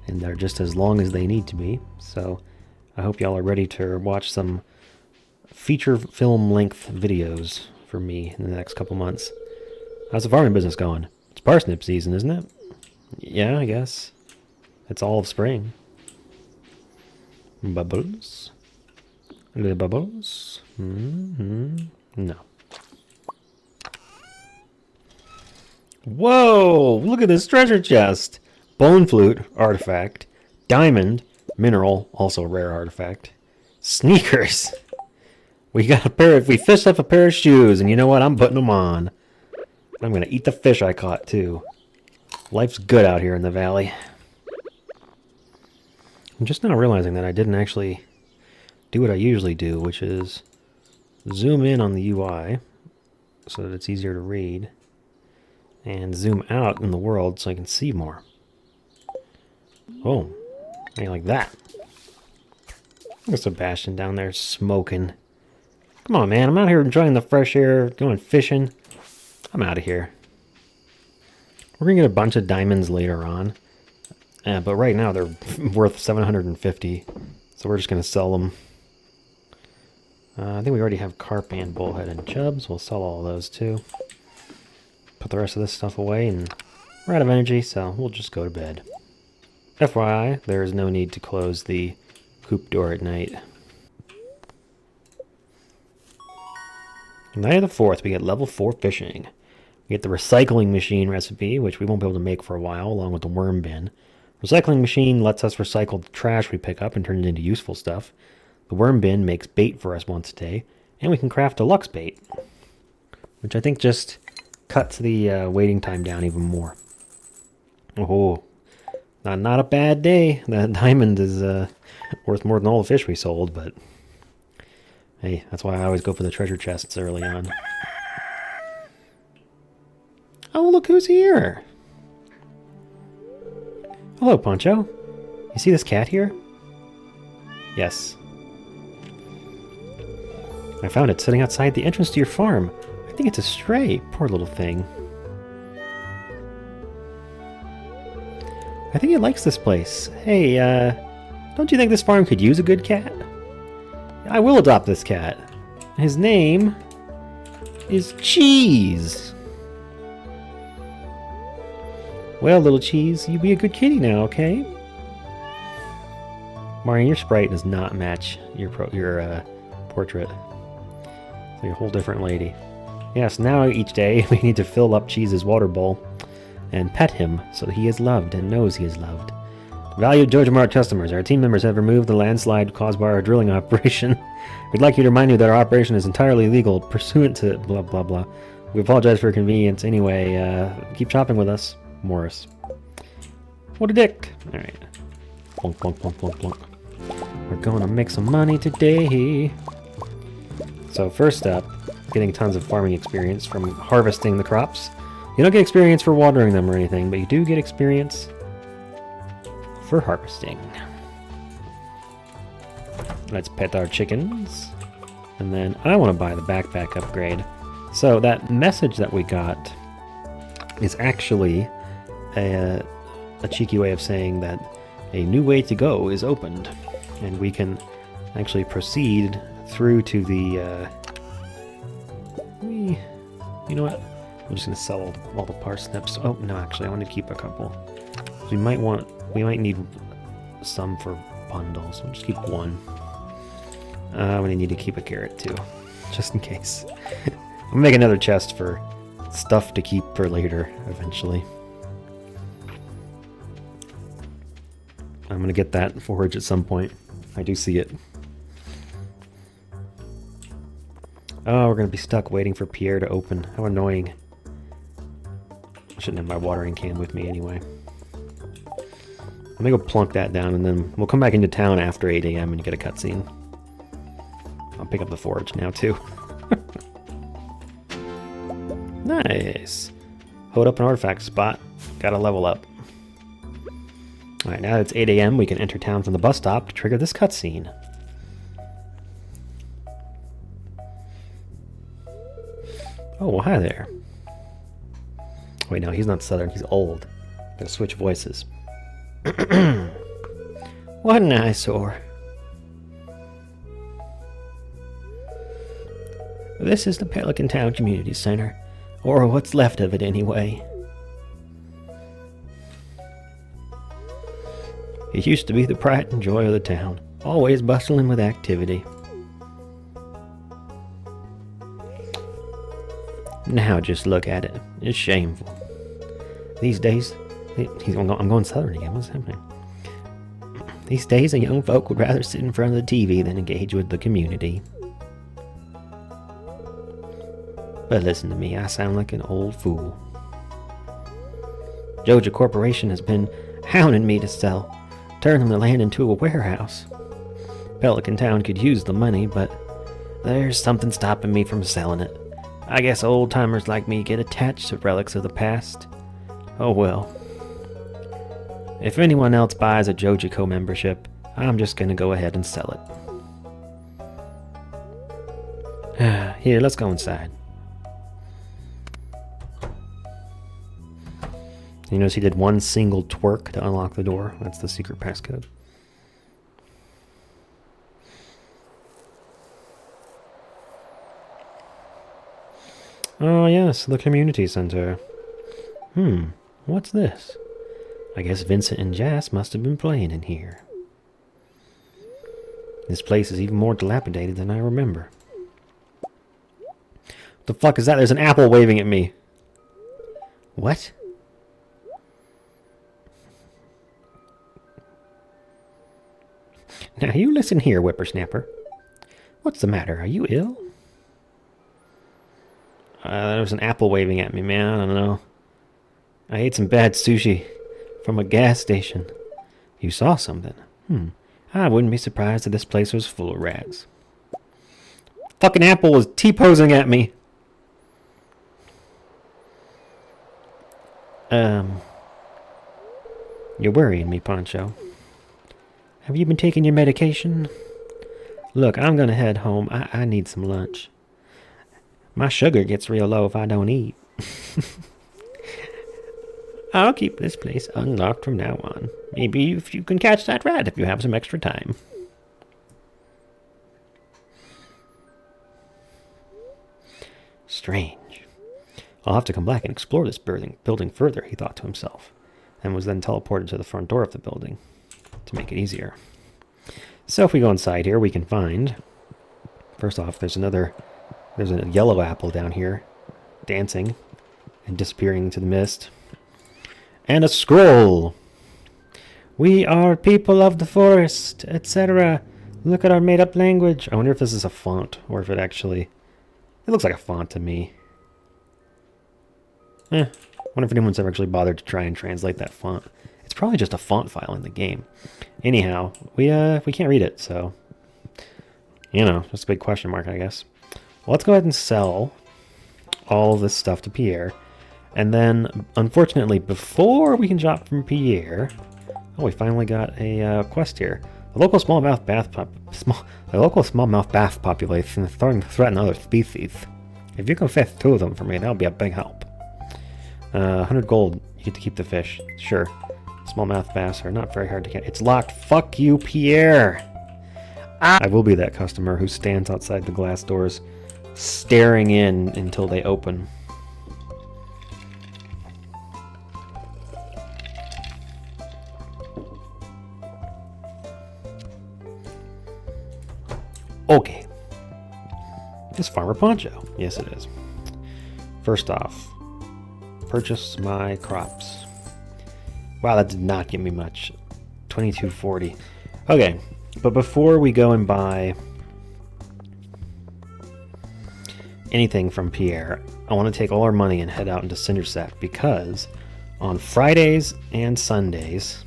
and they're just as long as they need to be, so I hope y'all are ready to watch some feature film length videos from me in the next couple months. How's the farming business going? It's parsnip season, isn't it? Yeah, I guess. It's all of spring. Bubbles. Little bubbles. No. Whoa! Look at this treasure chest! Bone flute, artifact. Diamond, mineral, also rare artifact. Sneakers! We fished up a pair of shoes, and you know what? I'm putting them on. I'm gonna eat the fish I caught, too. Life's good out here in the valley. I'm just now realizing that I didn't actually do what I usually do, which is zoom in on the UI so that it's easier to read, and zoom out in the world so I can see more. Oh, ain't like that. Look at Sebastian down there smoking. Come on, man, I'm out here enjoying the fresh air, going fishing. I'm out of here. We're gonna get a bunch of diamonds later on, but right now they're worth 750, so we're just gonna sell them. I think we already have carp and bullhead and chubs. We'll sell all those too. Put the rest of this stuff away, and we're out of energy, so we'll just go to bed. FYI, there is no need to close the coop door at night. Night of the 4th, we get level 4 fishing. We get the recycling machine recipe, which we won't be able to make for a while, along with the worm bin. Recycling machine lets us recycle the trash we pick up and turn it into useful stuff. The worm bin makes bait for us once a day, and we can craft deluxe bait, which I think just cuts the waiting time down even more. Oh, not a bad day. That diamond is worth more than all the fish we sold, but hey, that's why I always go for the treasure chests early on. Oh, look who's here! Hello, Poncho. You see this cat here? Yes. I found it sitting outside the entrance to your farm. I think it's a stray. Poor little thing. I think it likes this place. Hey, don't you think this farm could use a good cat? I will adopt this cat. His name is Cheese. Well, little Cheese, you be a good kitty now, okay? Marion, your sprite does not match your portrait. So you're a whole different lady. Yes, now each day we need to fill up Cheese's water bowl and pet him so that he is loved and knows he is loved. Valued Jojo Mart customers, our team members have removed the landslide caused by our drilling operation. We'd like you to remind you that our operation is entirely legal, pursuant to blah blah blah. We apologize for your convenience. Anyway, keep shopping with us. Morris. What a dick. Alright. Plunk, plunk, plunk, plunk, plunk. We're gonna make some money today. So first up, getting tons of farming experience from harvesting the crops. You don't get experience for watering them or anything, but you do get experience for harvesting. Let's pet our chickens. And then I want to buy the backpack upgrade. So that message that we got is actually a cheeky way of saying that a new way to go is opened. And we can actually proceed through to the... you know what? I'm just going to sell all the parsnips. Oh, no, actually, I want to keep a couple. We might need some for bundles. We'll just keep one. We need to keep a carrot, too, just in case. I'll make another chest for stuff to keep for later, eventually. I'm going to get that forage at some point. I do see it. Oh, we're going to be stuck waiting for Pierre to open. How annoying. I shouldn't have my watering can with me anyway. I'm going to go plunk that down, and then we'll come back into town after 8 a.m. and get a cutscene. I'll pick up the forage now, too. Nice. Hold up an artifact spot. Gotta level up. Alright, now that it's 8 a.m., we can enter town from the bus stop to trigger this cutscene. Oh, well, hi there. Wait, no, he's not Southern, he's old. Gotta switch voices. What an eyesore. This is the Pelican Town Community Center. Or what's left of it, anyway. It used to be the pride and joy of the town, always bustling with activity. Now just look at it. It's shameful. These days, I'm going southern again. What's happening? These days, the young folk would rather sit in front of the TV than engage with the community. But listen to me, I sound like an old fool. Joja Corporation has been hounding me to sell, turning the land into a warehouse. Pelican Town could use the money, but there's something stopping me from selling it. I guess old-timers like me get attached to relics of the past. Oh well. If anyone else buys a Jojico membership, I'm just gonna go ahead and sell it. Here, let's go inside. You notice he did one single twerk to unlock the door. That's the secret passcode. Oh yes, the community center. What's this? I guess Vincent and Jas must have been playing in here. This place is even more dilapidated than I remember. What the fuck is that? There's an apple waving at me. What? Now you listen here, whippersnapper. What's the matter? Are you ill? There was an apple waving at me, man. I don't know. I ate some bad sushi from a gas station. You saw something? I wouldn't be surprised if this place was full of rats. Fucking apple was T-posing at me. You're worrying me, Poncho. Have you been taking your medication? Look, I'm gonna head home. I need some lunch. My sugar gets real low if I don't eat. I'll keep this place unlocked from now on. Maybe if you can catch that rat if you have some extra time. Strange. I'll have to come back and explore this building further, he thought to himself, and was then teleported to the front door of the building to make it easier. So if we go inside here, we can find... First off, there's a yellow apple down here, dancing and disappearing into the mist. And a scroll! We are people of the forest, etc. Look at our made-up language. I wonder if this is a font, or if it actually... It looks like a font to me. I wonder if anyone's ever actually bothered to try and translate that font. It's probably just a font file in the game. Anyhow, we can't read it, so... You know, just a big question mark, I guess. Well, let's go ahead and sell all of this stuff to Pierre. And then, unfortunately, before we can shop from Pierre... Oh, we finally got a quest here. The local smallmouth bath population is starting to threaten other species. If you can fish 2 of them for me, that'll be a big help. 100 gold, you get to keep the fish. Sure. Smallmouth bass are not very hard to get. It's locked. Fuck you, Pierre! I will be that customer who stands outside the glass doors, staring in until they open. Okay. It's Farmer Poncho. Yes, it is. First off, purchase my crops. Wow, that did not give me much. 2240. Okay, but before we go and buy anything from Pierre, I want to take all our money and head out into Cinderset, because on Fridays and Sundays,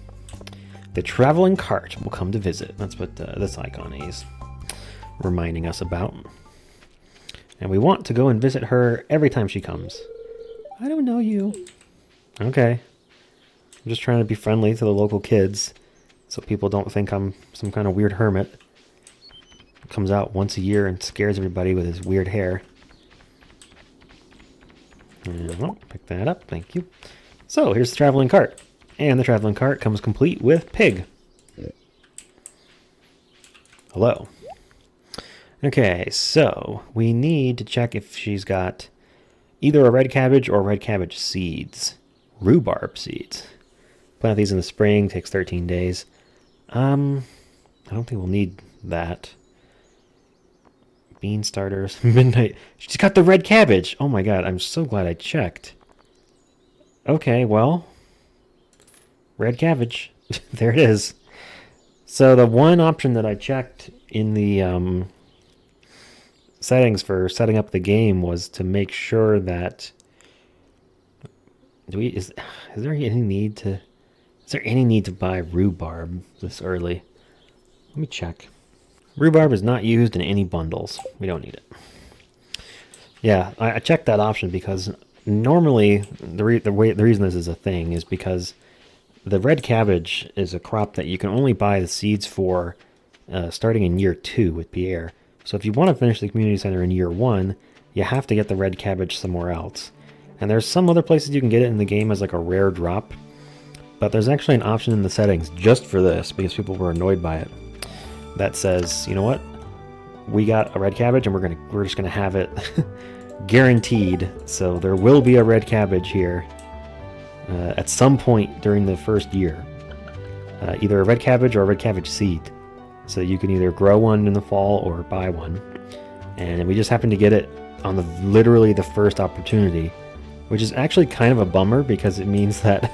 the traveling cart will come to visit. That's what this icon is reminding us about. And we want to go and visit her every time she comes. I don't know you. Okay. I'm just trying to be friendly to the local kids so people don't think I'm some kind of weird hermit who comes out once a year and scares everybody with his weird hair. And, pick that up. Thank you. So, here's the traveling cart. And the traveling cart comes complete with pig. Hello. Okay, so we need to check if she's got either a red cabbage or red cabbage seeds. Rhubarb seeds. Plant these in the spring, takes 13 days. I don't think we'll need that. Bean starters, midnight. She's got the red cabbage. Oh my god, I'm so glad I checked. Okay, well, red cabbage. There it is. So the one option that I checked in the settings for setting up the game was to make sure that is there any need to buy rhubarb this early? Let me check. Rhubarb is not used in any bundles. We don't need it. Yeah, I checked that option because normally the reason this is a thing is because the red cabbage is a crop that you can only buy the seeds for starting in year 2 with Pierre. So if you want to finish the community center in year 1, you have to get the red cabbage somewhere else. And there's some other places you can get it in the game as like a rare drop, but there's actually an option in the settings just for this because people were annoyed by it that says, you know what, we got a red cabbage and we're just gonna have it guaranteed. So there will be a red cabbage here at some point during the first year, either a red cabbage or a red cabbage seed. So you can either grow one in the fall or buy one, and we just happened to get it on literally the first opportunity, which is actually kind of a bummer because it means that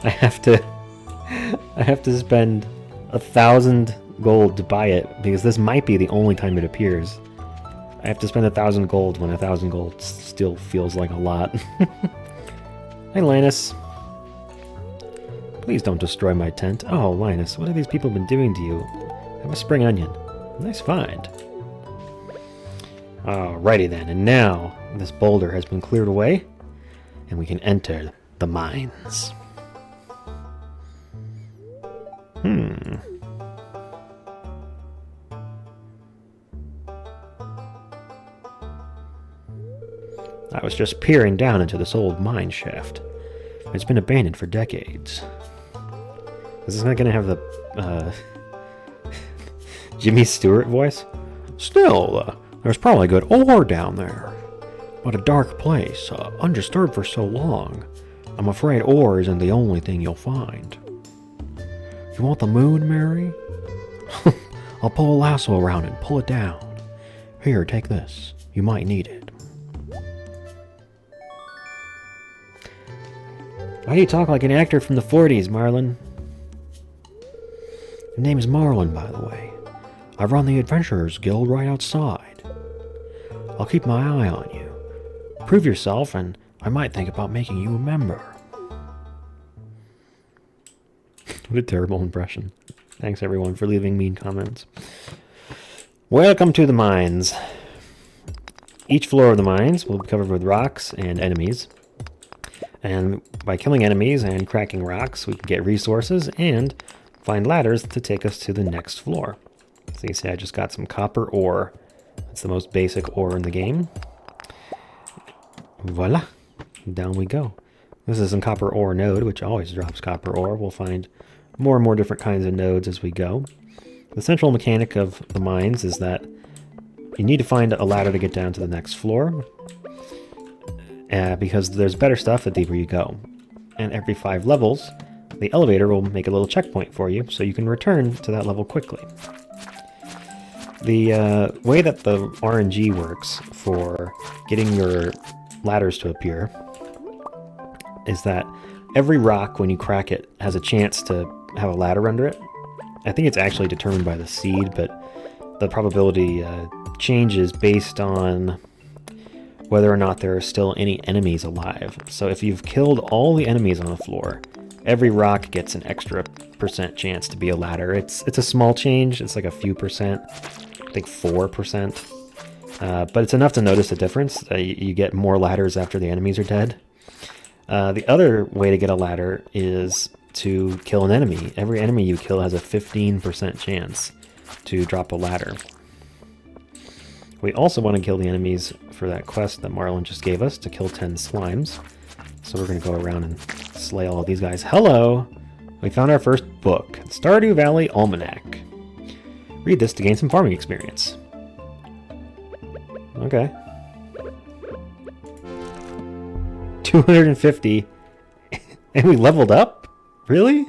I have to spend 1,000 gold to buy it because this might be the only time it appears. I have to spend 1,000 gold when 1,000 gold still feels like a lot. Hi, Linus. Please don't destroy my tent. Oh, Linus, what have these people been doing to you? Have a spring onion. Nice find. Alrighty then, and now this boulder has been cleared away, and we can enter the mines. I was just peering down into this old mine shaft. It's been abandoned for decades. Is this not going to have the Jimmy Stewart voice? Still, there's probably good ore down there. But a dark place, undisturbed for so long. I'm afraid ore isn't the only thing you'll find. You want the moon, Mary? I'll pull a lasso around and pull it down. Here, take this. You might need it. Why do you talk like an actor from the 40s, Marlon? Your name is Marlon, by the way. I run the Adventurers Guild right outside. I'll keep my eye on you. Prove yourself, and I might think about making you a member. What a terrible impression. Thanks, everyone, for leaving mean comments. Welcome to the mines. Each floor of the mines will be covered with rocks and enemies. And by killing enemies and cracking rocks, we can get resources and find ladders to take us to the next floor. So you can see I just got some copper ore. That's the most basic ore in the game. Voila! Down we go. This is a copper ore node, which always drops copper ore. We'll find more and more different kinds of nodes as we go. The central mechanic of the mines is that you need to find a ladder to get down to the next floor. Because there's better stuff the deeper you go. And every 5 levels, the elevator will make a little checkpoint for you, so you can return to that level quickly. The way that the RNG works for getting your ladders to appear is that every rock, when you crack it, has a chance to have a ladder under it. I think it's actually determined by the seed, but the probability changes based on whether or not there are still any enemies alive. So if you've killed all the enemies on the floor, every rock gets an extra % chance to be a ladder. It's a small change. It's like a few percent. I think 4%. But it's enough to notice a difference. You get more ladders after the enemies are dead. The other way to get a ladder is to kill an enemy. Every enemy you kill has a 15% chance to drop a ladder. We also want to kill the enemies for that quest that Marlon just gave us, to kill 10 slimes. So we're going to go around and slay all of these guys. Hello! We found our first book, Stardew Valley Almanac. Read this to gain some farming experience. Okay. 250. And we leveled up? Really?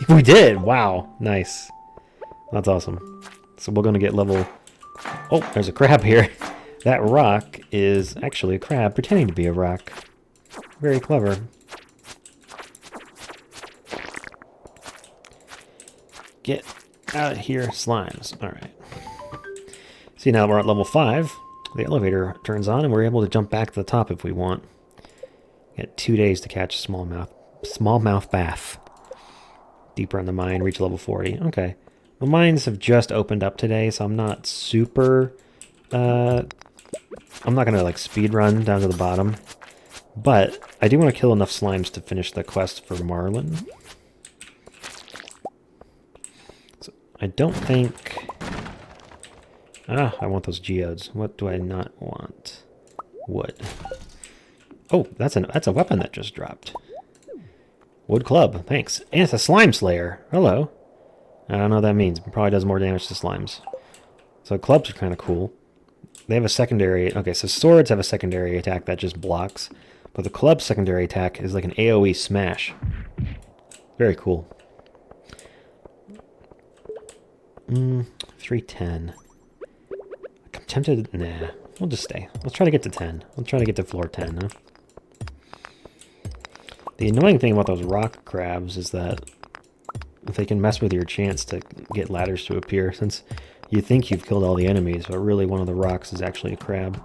We did. Wow. Nice. That's awesome. So we're going to get level... Oh, there's a crab here. That rock is actually a crab pretending to be a rock. Very clever. Get out of here, slimes. Alright. See, now we're at level 5. The elevator turns on and we're able to jump back to the top if we want. Got 2 days to catch a smallmouth bath. Deeper in the mine, reach level 40. Okay. The mines have just opened up today, so I'm not super... I'm not going to like speed run down to the bottom. But I do want to kill enough slimes to finish the quest for Marlin. So I don't think... I want those geodes. What do I not want? Wood. Oh, that's a weapon that just dropped. Wood club, thanks. And it's a slime slayer. Hello. I don't know what that means. It probably does more damage to slimes. So clubs are kind of cool. They have a secondary... Okay, so swords have a secondary attack that just blocks. But the club's secondary attack is like an AoE smash. Very cool. 310. I'm tempted... Nah, we'll just stay. Let's try to get to 10. Let's try to get to floor 10, huh? The annoying thing about those rock crabs is that they can mess with your chance to get ladders to appear, since you think you've killed all the enemies, but really one of the rocks is actually a crab.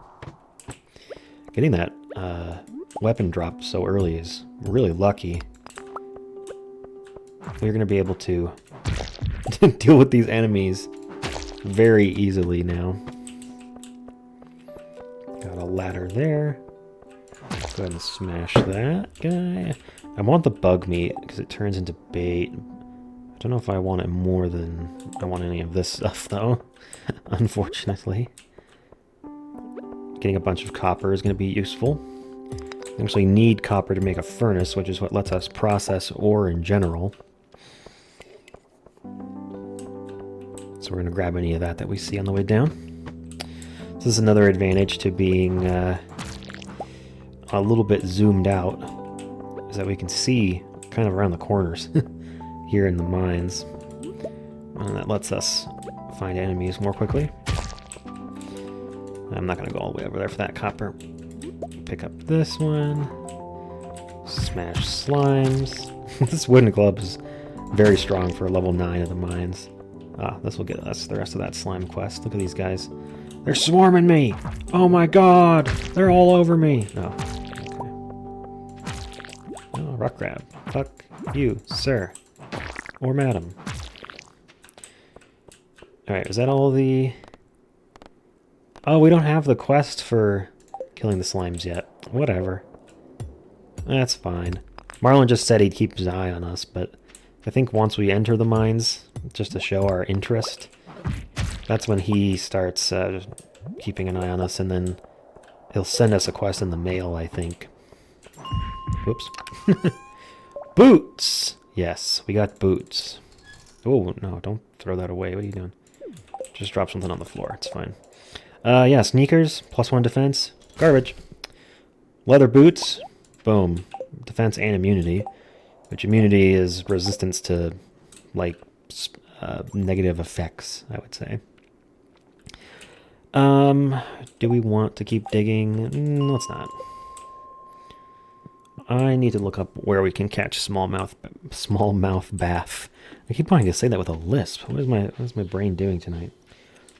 Getting that weapon drop so early is really lucky. We're going to be able to deal with these enemies very easily now. Got a ladder there. Go ahead and smash that guy. I want the bug meat because it turns into bait. I don't know if I want it more than I want any of this stuff, though. Unfortunately. Getting a bunch of copper is going to be useful. We actually need copper to make a furnace, which is what lets us process ore in general. So we're going to grab any of that we see on the way down. This is another advantage to being a little bit zoomed out, is that we can see kind of around the corners here in the mines. And that lets us find enemies more quickly. I'm not going to go all the way over there for that copper. Pick up this one. Smash slimes. This wooden club is very strong for level 9 of the mines. This will get us the rest of that slime quest. Look at these guys. They're swarming me! Oh my god! They're all over me! Oh, okay. Oh, rock crab. Fuck you, sir. Or madam. Alright, is that all the... Oh, we don't have the quest for killing the slimes yet. Whatever. That's fine. Marlin just said he'd keep his eye on us, but I think once we enter the mines, just to show our interest, that's when he starts keeping an eye on us, and then he'll send us a quest in the mail, I think. Whoops. Boots! Yes, we got boots. Oh, no, don't throw that away. What are you doing? Just drop something on the floor. It's fine. Yeah, sneakers, +1 defense. Garbage. Leather boots. Boom. Defense and immunity. Which immunity is resistance to, like, negative effects, I would say. Do we want to keep digging? Let's not. I need to look up where we can catch smallmouth bath. I keep wanting to say that with a lisp. What is my brain doing tonight?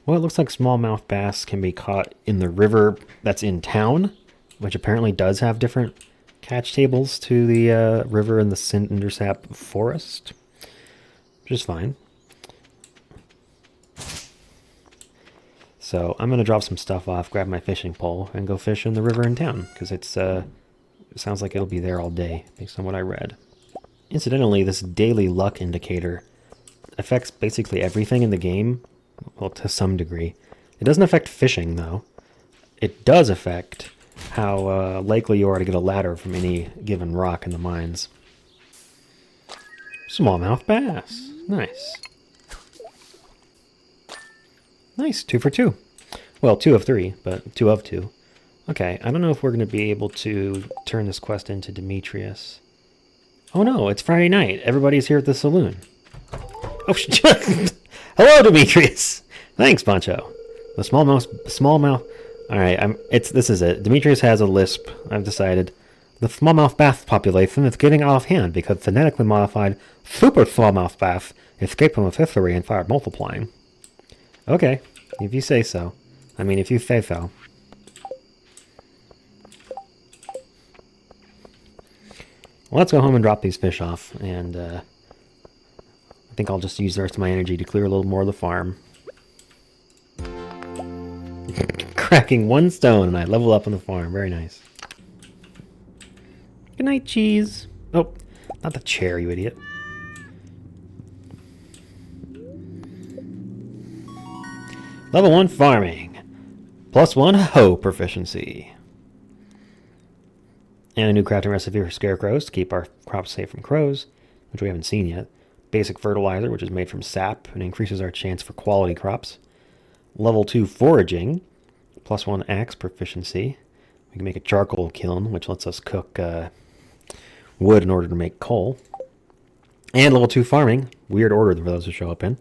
Well, it looks like smallmouth bass can be caught in the river that's in town, which apparently does have different catch tables to the river in the Cindersap Forest, which is fine. So I'm going to drop some stuff off, grab my fishing pole, and go fish in the river in town, because it sounds like it'll be there all day, based on what I read. Incidentally, this daily luck indicator affects basically everything in the game, well, to some degree. It doesn't affect fishing, though. It does affect how likely you are to get a ladder from any given rock in the mines. Smallmouth bass. Nice. Nice, 2 for 2. Well, 2 of 3, but 2 of 2. Okay, I don't know if we're going to be able to turn this quest into Demetrius. Oh no, it's Friday night. Everybody's here at the saloon. Oh, hello, Demetrius. Thanks, Poncho. The smallmouth. All right, this is it. Demetrius has a lisp. I've decided. The smallmouth bass population is getting out of hand because genetically modified super smallmouth bass escaped from a fishery and started multiplying. Okay, if you say so. I mean, if you say so. Well, let's go home and drop these fish off, and I think I'll just use the rest of my energy to clear a little more of the farm. Cracking one stone, and I level up on the farm. Very nice. Good night, cheese. Oh, not the chair, you idiot. Level 1 farming. +1 hoe proficiency. And a new crafting recipe for scarecrows to keep our crops safe from crows, which we haven't seen yet. Basic fertilizer, which is made from sap and increases our chance for quality crops. Level 2 foraging, +1 axe proficiency. We can make a charcoal kiln, which lets us cook wood in order to make coal. And level 2 farming, weird order for those to show up in,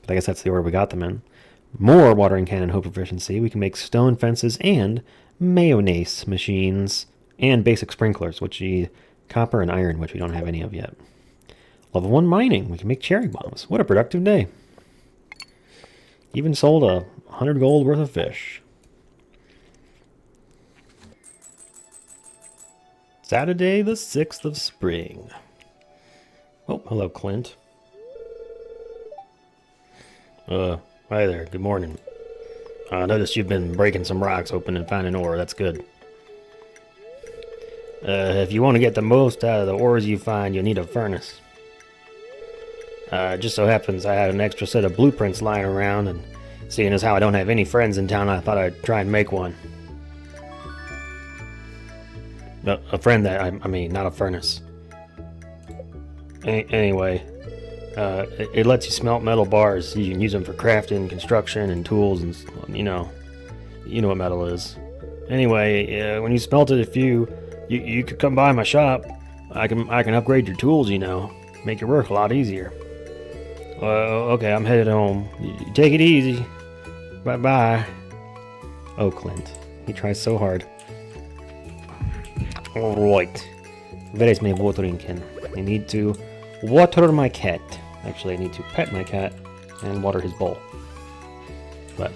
but I guess that's the order we got them in. More watering can and hoe proficiency. We can make stone fences and mayonnaise machines. And basic sprinklers, which need copper and iron, which we don't have any of yet. Level 1 mining. We can make cherry bombs. What a productive day. Even sold 100 gold worth of fish. Saturday, the 6th of spring. Oh, hello, Clint. Hi there. Good morning. I noticed you've been breaking some rocks open and finding ore. That's good. If you want to get the most out of the ores you find, you'll need a furnace. Just so happens I had an extra set of blueprints lying around, and seeing as how I don't have any friends in town, I thought I'd try and make one. A friend that, I mean, not a furnace. Anyway, it lets you smelt metal bars. You can use them for crafting, construction, and tools, and you know what metal is. Anyway, when you smelt it, if you could come by my shop. I can upgrade your tools, make your work a lot easier. Okay, I'm headed home. You take it easy. Bye-bye. Oh, Clint. He tries so hard. Alright. Where is my watering can? I need to water my cat. Actually, I need to pet my cat and water his bowl. But,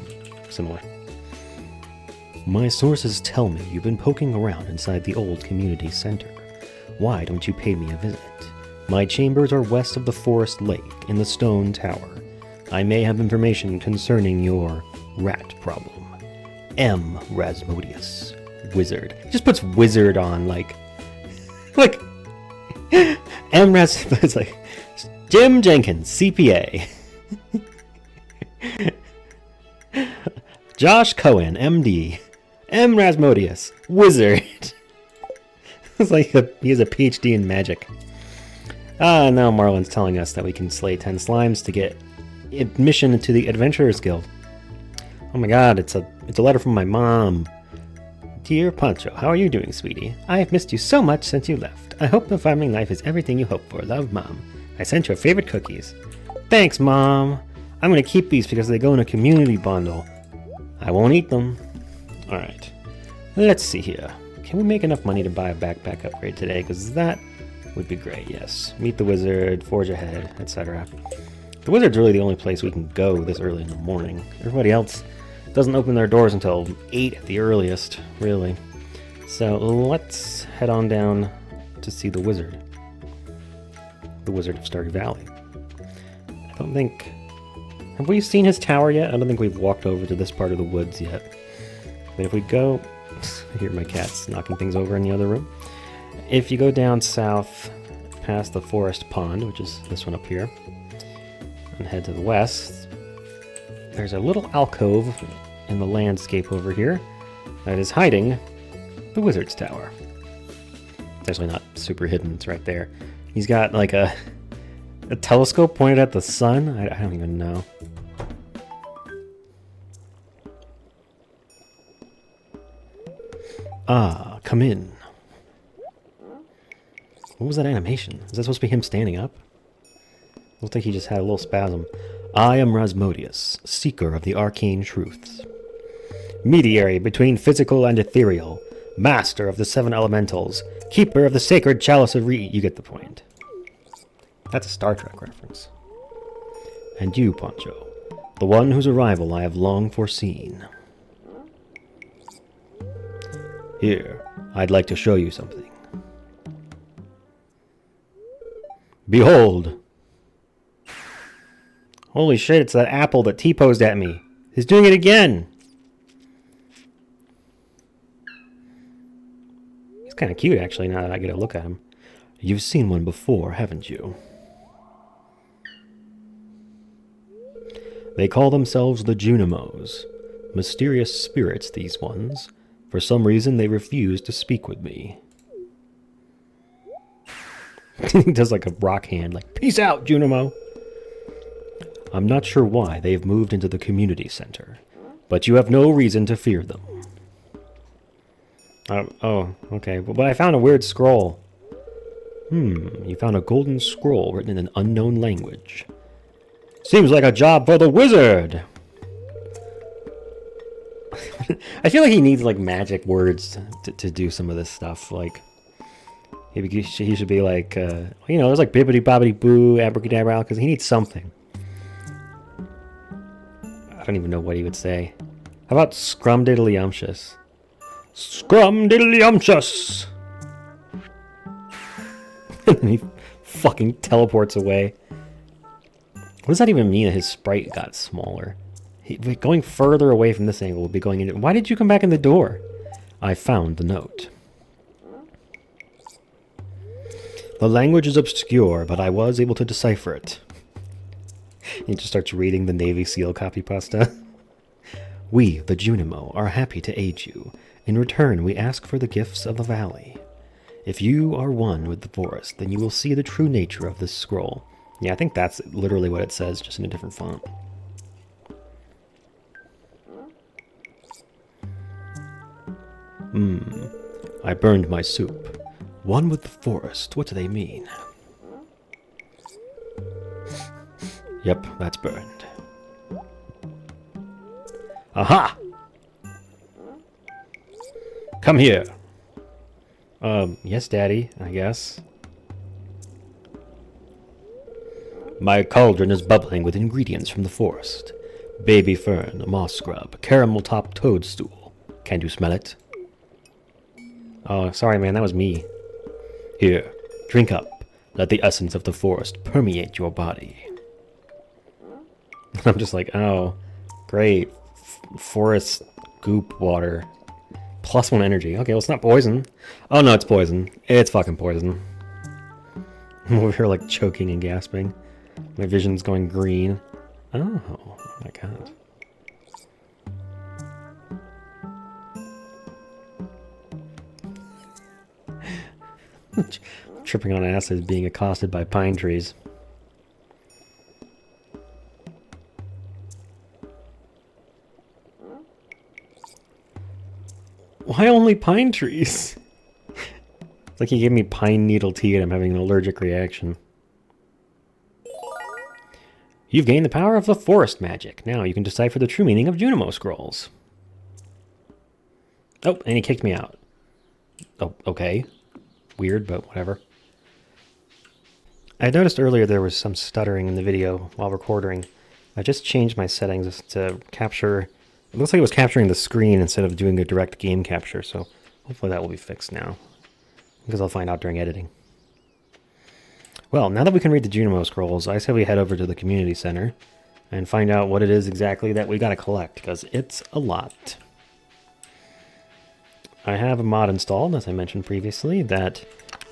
similar. My sources tell me you've been poking around inside the old community center. Why don't you pay me a visit? My chambers are west of the forest lake in the stone tower. I may have information concerning your rat problem. M. Rasmodius. Wizard. He just puts wizard on, like M. It's like, Jim Jenkins, CPA. Josh Cohen, MD. M. Rasmodius, wizard. It's like he has a PhD in magic. Now Marlon's telling us that we can slay 10 slimes to get admission into the Adventurers Guild. Oh my god, it's a letter from my mom. Dear Poncho, how are you doing, sweetie? I have missed you so much since you left. I hope the farming life is everything you hope for. Love, Mom. I sent your favorite cookies. Thanks, Mom. I'm going to keep these because they go in a community bundle. I won't eat them. Alright. Let's see here. Can we make enough money to buy a backpack upgrade today? Because that would be great, yes. Meet the wizard, forge ahead, etc. The wizard's really the only place we can go this early in the morning. Everybody else doesn't open their doors until 8 at the earliest, really. So let's head on down to see the wizard. The Wizard of Stardew Valley. I don't think... Have we seen his tower yet? I don't think we've walked over to this part of the woods yet. But if we go... I hear my cats knocking things over in the other room. If you go down south past the forest pond, which is this one up here, and head to the west, there's a little alcove in the landscape over here that is hiding the wizard's tower. It's actually not super hidden, it's right there. He's got like a telescope pointed at the sun. I don't even know. Ah, come in. What was that animation? Is that supposed to be him standing up? Looks like he just had a little spasm. I am Rasmodius, seeker of the arcane truths. Mediary between physical and ethereal. Master of the 7 elementals. Keeper of the sacred chalice of You get the point. That's a Star Trek reference. And you, Poncho. The one whose arrival I have long foreseen. Here, I'd like to show you something. Behold! Holy shit, it's that apple that T-posed at me. He's doing it again! He's kind of cute, actually, now that I get a look at him. You've seen one before, haven't you? They call themselves the Junimos. Mysterious spirits, these ones. For some reason, they refuse to speak with me. He does like a rock hand, like, peace out, Junimo! I'm not sure why they've moved into the community center, but you have no reason to fear them. Oh, okay. But I found a weird scroll. You found a golden scroll written in an unknown language. Seems like a job for the wizard! I feel like he needs, like, magic words to do some of this stuff. Like, he should be like, you know, there's like bibbidi-bobbidi-boo, abracadabra, because he needs something. I don't even know what he would say. How about scrumdiddlyumptious? Scrumdiddlyumptious! And then he fucking teleports away. What does that even mean that his sprite got smaller? Going further away from this angle would be going into... Why did you come back in the door? I found the note. The language is obscure, but I was able to decipher it. He just starts reading the Navy SEAL copy pasta. We, the Junimo, are happy to aid you. In return, we ask for the gifts of the valley. If you are one with the forest, then you will see the true nature of this scroll. Yeah, I think that's literally what it says, just in a different font. I burned my soup. One with the forest, what do they mean? Yep, that's burned. Aha! Come here. Yes, Daddy, I guess. My cauldron is bubbling with ingredients from the forest. Baby fern, moss scrub, caramel-topped toadstool. Can you smell it? Oh, sorry, man, that was me. Here, drink up. Let the essence of the forest permeate your body. I'm just like, oh, great. Forest goop water. +1 energy. Okay, well, it's not poison. Oh, no, it's poison. It's fucking poison. I'm over here, like, choking and gasping. My vision's going green. Oh my god. Tripping on acid, being accosted by pine trees. Why only pine trees? It's like he gave me pine needle tea and I'm having an allergic reaction. You've gained the power of the forest magic. Now you can decipher the true meaning of Junimo scrolls. Oh, and he kicked me out. Oh, okay. Weird, but whatever. I noticed earlier there was some stuttering in the video while recording. I just changed my settings to capture... It looks like it was capturing the screen instead of doing a direct game capture, so hopefully that will be fixed now. Because I'll find out during editing. Well, now that we can read the Junimo scrolls, I say we head over to the community center and find out what it is exactly that we gotta collect, because it's a lot. I have a mod installed, as I mentioned previously, that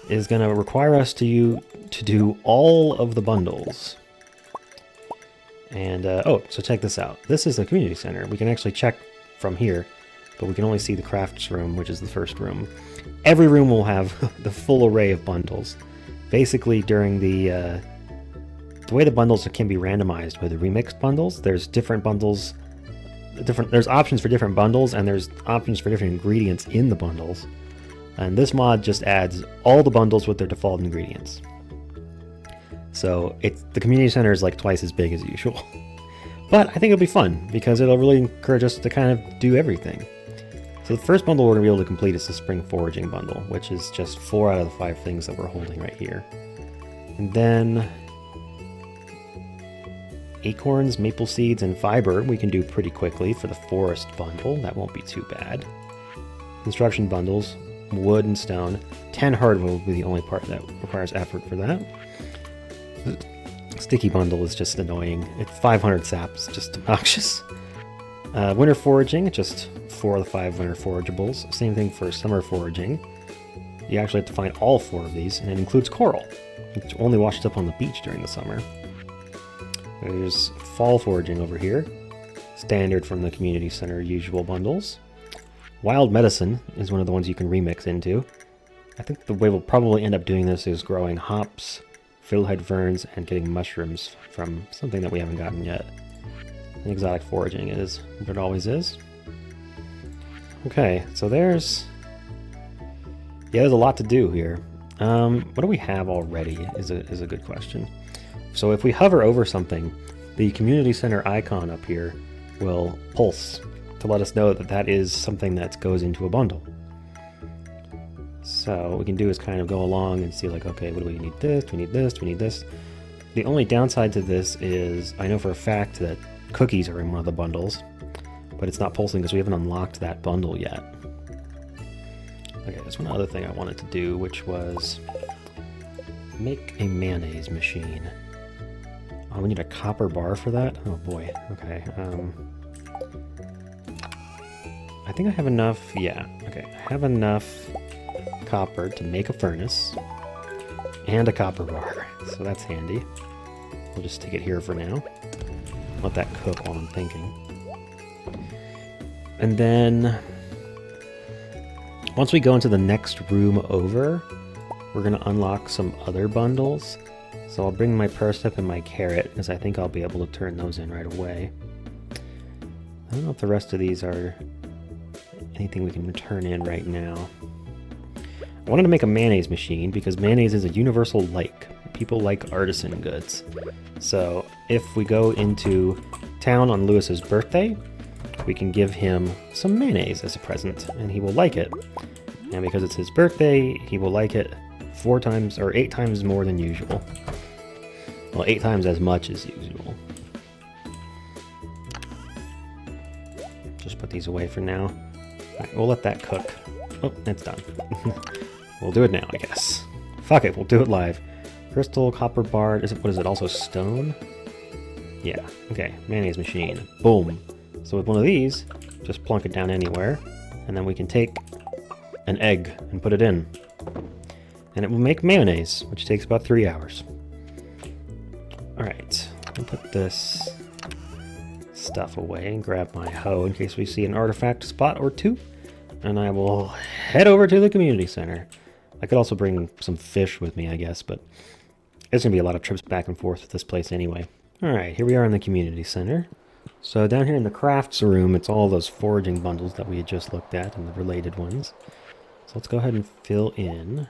is going to require us to do all of the bundles. And, oh, so check this out. This is the community center. We can actually check from here, but we can only see the crafts room, which is the first room. Every room will have the full array of bundles. Basically, during the way the bundles can be randomized with the remixed bundles, there's different bundles there's options for different bundles, and there's options for different ingredients in the bundles. And this mod just adds all the bundles with their default ingredients. So the community center is like twice as big as usual. But I think it'll be fun because it'll really encourage us to kind of do everything. So the first bundle we're going to be able to complete is the spring foraging bundle, which is just 4 out of the 5 things that we're holding right here. And then acorns, maple seeds, and fiber we can do pretty quickly for the forest bundle. That won't be too bad. Construction bundles, wood and stone. 10 hardwood will be the only part that requires effort for that. The sticky bundle is just annoying. It's 500 saps, just obnoxious. Winter foraging, just 4 of the 5 winter forageables. Same thing for summer foraging. You actually have to find all 4 of these, and it includes coral, which only washes up on the beach during the summer. There's fall foraging over here, standard from the community center usual bundles. Wild medicine is one of the ones you can remix into. I think the way we'll probably end up doing this is growing hops, fiddlehead ferns, and getting mushrooms from something that we haven't gotten yet. And exotic foraging is what it always is. Okay, so there's a lot to do here. What do we have already is a good question. So if we hover over something, the community center icon up here will pulse to let us know that that is something that goes into a bundle. So what we can do is kind of go along and see like, okay, what do we need? This, we need this, we need this. The only downside to this is I know for a fact that cookies are in one of the bundles, but it's not pulsing because we haven't unlocked that bundle yet. Okay, there's one other thing I wanted to do, which was make a mayonnaise machine. Oh, we need a copper bar for that? Oh boy, okay. I think I have enough, yeah, okay. I have enough copper to make a furnace and a copper bar, so that's handy. We'll just stick it here for now. Let that cook while I'm thinking. And then once we go into the next room over, we're going to unlock some other bundles. So I'll bring my parsnip and my carrot, because I think I'll be able to turn those in right away. I don't know if the rest of these are anything we can turn in right now. I wanted to make a mayonnaise machine because mayonnaise is a universal like. People like artisan goods. So if we go into town on Lewis's birthday, we can give him some mayonnaise as a present, and he will like it. And because it's his birthday, he will like it 4 times or 8 times more than usual. Well, 8 times as much as usual. Just put these away for now. Alright, we'll let that cook. Oh, it's done. We'll do it now, I guess. Fuck it, we'll do it live. Crystal, copper bar, what is it, also stone? Yeah, okay, mayonnaise machine. Boom. So with one of these, just plunk it down anywhere, and then we can take an egg and put it in. And it will make mayonnaise, which takes about 3 hours. Alright, I'll put this stuff away and grab my hoe in case we see an artifact spot or 2. And I will head over to the community center. I could also bring some fish with me, I guess, but there's going to be a lot of trips back and forth with this place anyway. Alright, here we are in the community center. So down here in the crafts room, it's all those foraging bundles that we had just looked at and the related ones. So let's go ahead and fill in.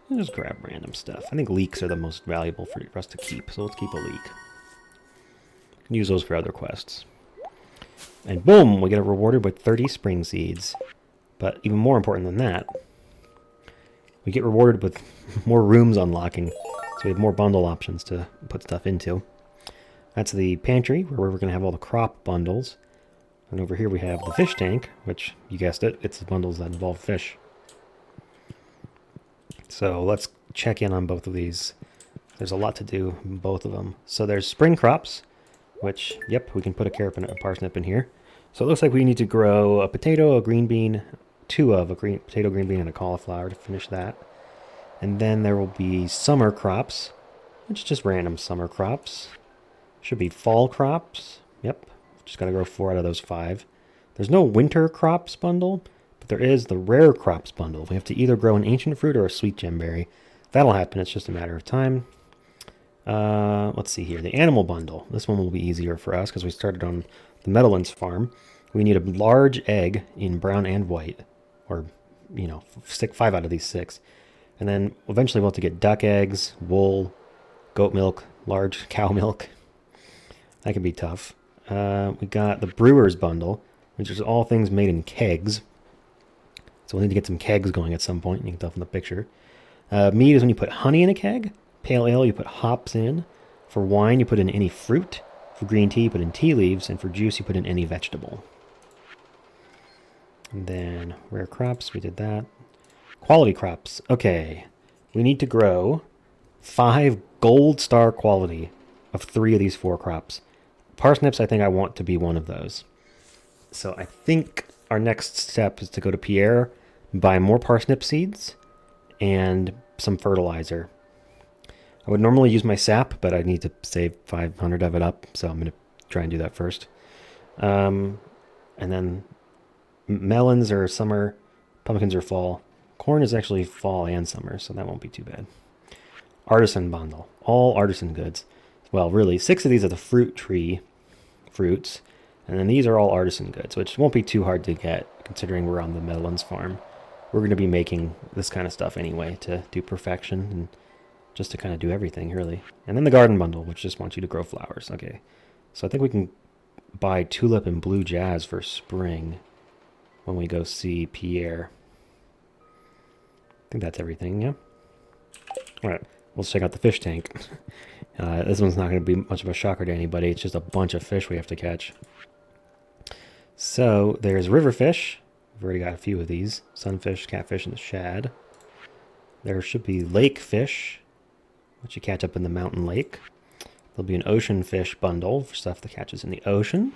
And just grab random stuff. I think leeks are the most valuable for us to keep, so let's keep a leek. We can use those for other quests. And boom, we get rewarded with 30 spring seeds. But even more important than that, we get rewarded with more rooms unlocking. So we have more bundle options to put stuff into. That's the pantry, where we're going to have all the crop bundles. And over here we have the fish tank, which, you guessed it, it's the bundles that involve fish. So let's check in on both of these. There's a lot to do in both of them. So there's spring crops, which, yep, we can put a carrot and a parsnip in here. So it looks like we need to grow a potato, a green bean, 2 of a potato, green bean, and a cauliflower to finish that. And then there will be summer crops, which is just random summer crops. Should be fall crops. Yep, just got to grow 4 out of those 5. There's no winter crops bundle, but there is the rare crops bundle. We have to either grow an ancient fruit or a sweet gemberry. That'll happen, it's just a matter of time. Let's see here. The animal bundle. This one will be easier for us because we started on the Meadowlands farm. We need a large egg in brown and white, or, you know, 5 out of these 6. And then eventually we'll have to get duck eggs, wool, goat milk, large cow milk. That can be tough. We got the brewer's bundle, which is all things made in kegs. So we'll need to get some kegs going at some point. You can tell from the picture. Mead is when you put honey in a keg. Pale ale, you put hops in. For wine, you put in any fruit. For green tea, you put in tea leaves. And for juice, you put in any vegetable. And then rare crops, we did that. Quality crops. Okay. We need to grow 5 gold star quality of 3 of these 4 crops. Parsnips, I think I want to be one of those. So I think our next step is to go to Pierre, buy more parsnip seeds, and some fertilizer. I would normally use my sap, but I need to save 500 of it up, so I'm going to try and do that first. And then melons are summer, pumpkins are fall. Corn is actually fall and summer, so that won't be too bad. Artisan bundle. All artisan goods. Well, really, 6 of these are the fruit tree fruits, and then these are all artisan goods, which won't be too hard to get, considering we're on the Meadowlands farm. We're going to be making this kind of stuff anyway to do perfection and just to kind of do everything, really. And then the garden bundle, which just wants you to grow flowers. Okay, so I think we can buy tulip and blue jazz for spring when we go see Pierre. I think that's everything, yeah? All right, let's check out the fish tank. This one's not going to be much of a shocker to anybody. It's just a bunch of fish we have to catch. So there's river fish. We've already got a few of these. Sunfish, catfish, and the shad. There should be lake fish, which you catch up in the mountain lake. There'll be an ocean fish bundle for stuff that catches in the ocean.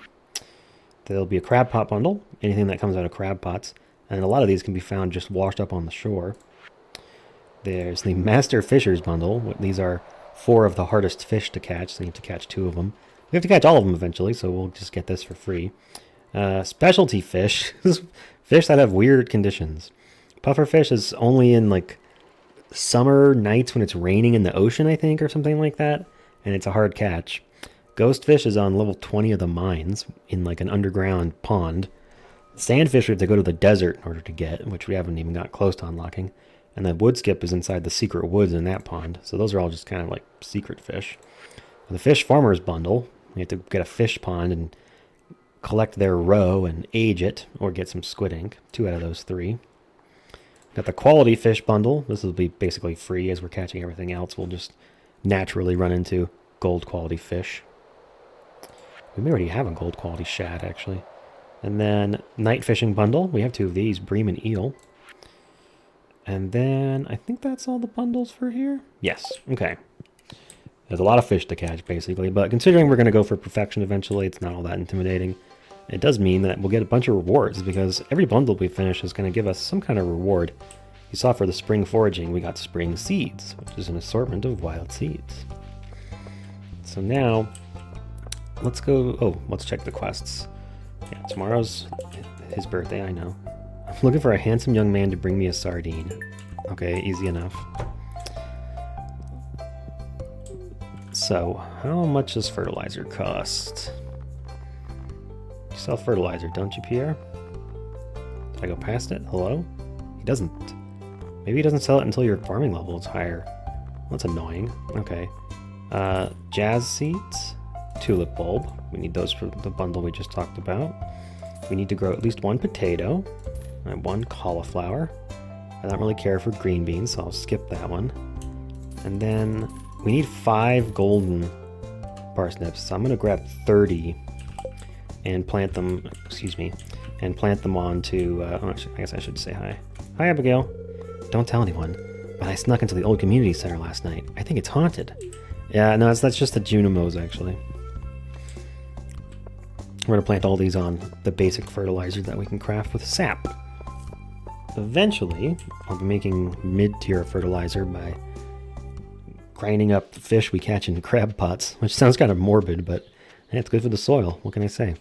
There'll be a crab pot bundle, anything that comes out of crab pots. And a lot of these can be found just washed up on the shore. There's the master fishers bundle. These are 4 of the hardest fish to catch, so you have to catch 2 of them. We have to catch all of them eventually, so we'll just get this for free. Specialty fish. Fish that have weird conditions. Pufferfish is only in, like, summer nights when it's raining in the ocean, I think, or something like that. And it's a hard catch. Ghostfish is on level 20 of the mines in, like, an underground pond. Sandfish we have to go to the desert in order to get, which we haven't even got close to unlocking. And the wood skip is inside the secret woods in that pond. So those are all just kind of like secret fish. The fish farmers bundle, you have to get a fish pond and collect their roe and age it, or get some squid ink. 2 out of those 3. Got the quality fish bundle. This will be basically free as we're catching everything else. We'll just naturally run into gold quality fish. We may already have a gold quality shad, actually. And then night fishing bundle. We have 2 of these, bream and eel. And then I think that's all the bundles for here. Yes, okay. There's a lot of fish to catch, basically. But considering we're going to go for perfection eventually, it's not all that intimidating. It does mean that we'll get a bunch of rewards, because every bundle we finish is going to give us some kind of reward. You saw for the spring foraging, we got spring seeds, which is an assortment of wild seeds. So now, let's go... Oh, let's check the quests. Yeah, tomorrow's his birthday, I know. I'm looking for a handsome young man to bring me a sardine. Okay, easy enough. So, how much does fertilizer cost? You sell fertilizer, don't you, Pierre? Did I go past it? Hello? He doesn't. Maybe he doesn't sell it until your farming level is higher. Well, that's annoying. Okay. Jazz seeds. Tulip bulb. We need those for the bundle we just talked about. We need to grow at least 1 potato. And 1 cauliflower. I don't really care for green beans, so I'll skip that one. And then we need 5 golden parsnips, so I'm going to grab 30 and plant them, and plant them onto, I guess I should say hi. Hi, Abigail. Don't tell anyone, but I snuck into the old community center last night. I think it's haunted. Yeah, no, that's just the Junimos, actually. We're going to plant all these on the basic fertilizer that we can craft with sap. Eventually, I'll be making mid-tier fertilizer by grinding up the fish we catch in crab pots, which sounds kind of morbid, but hey, it's good for the soil. What can I say?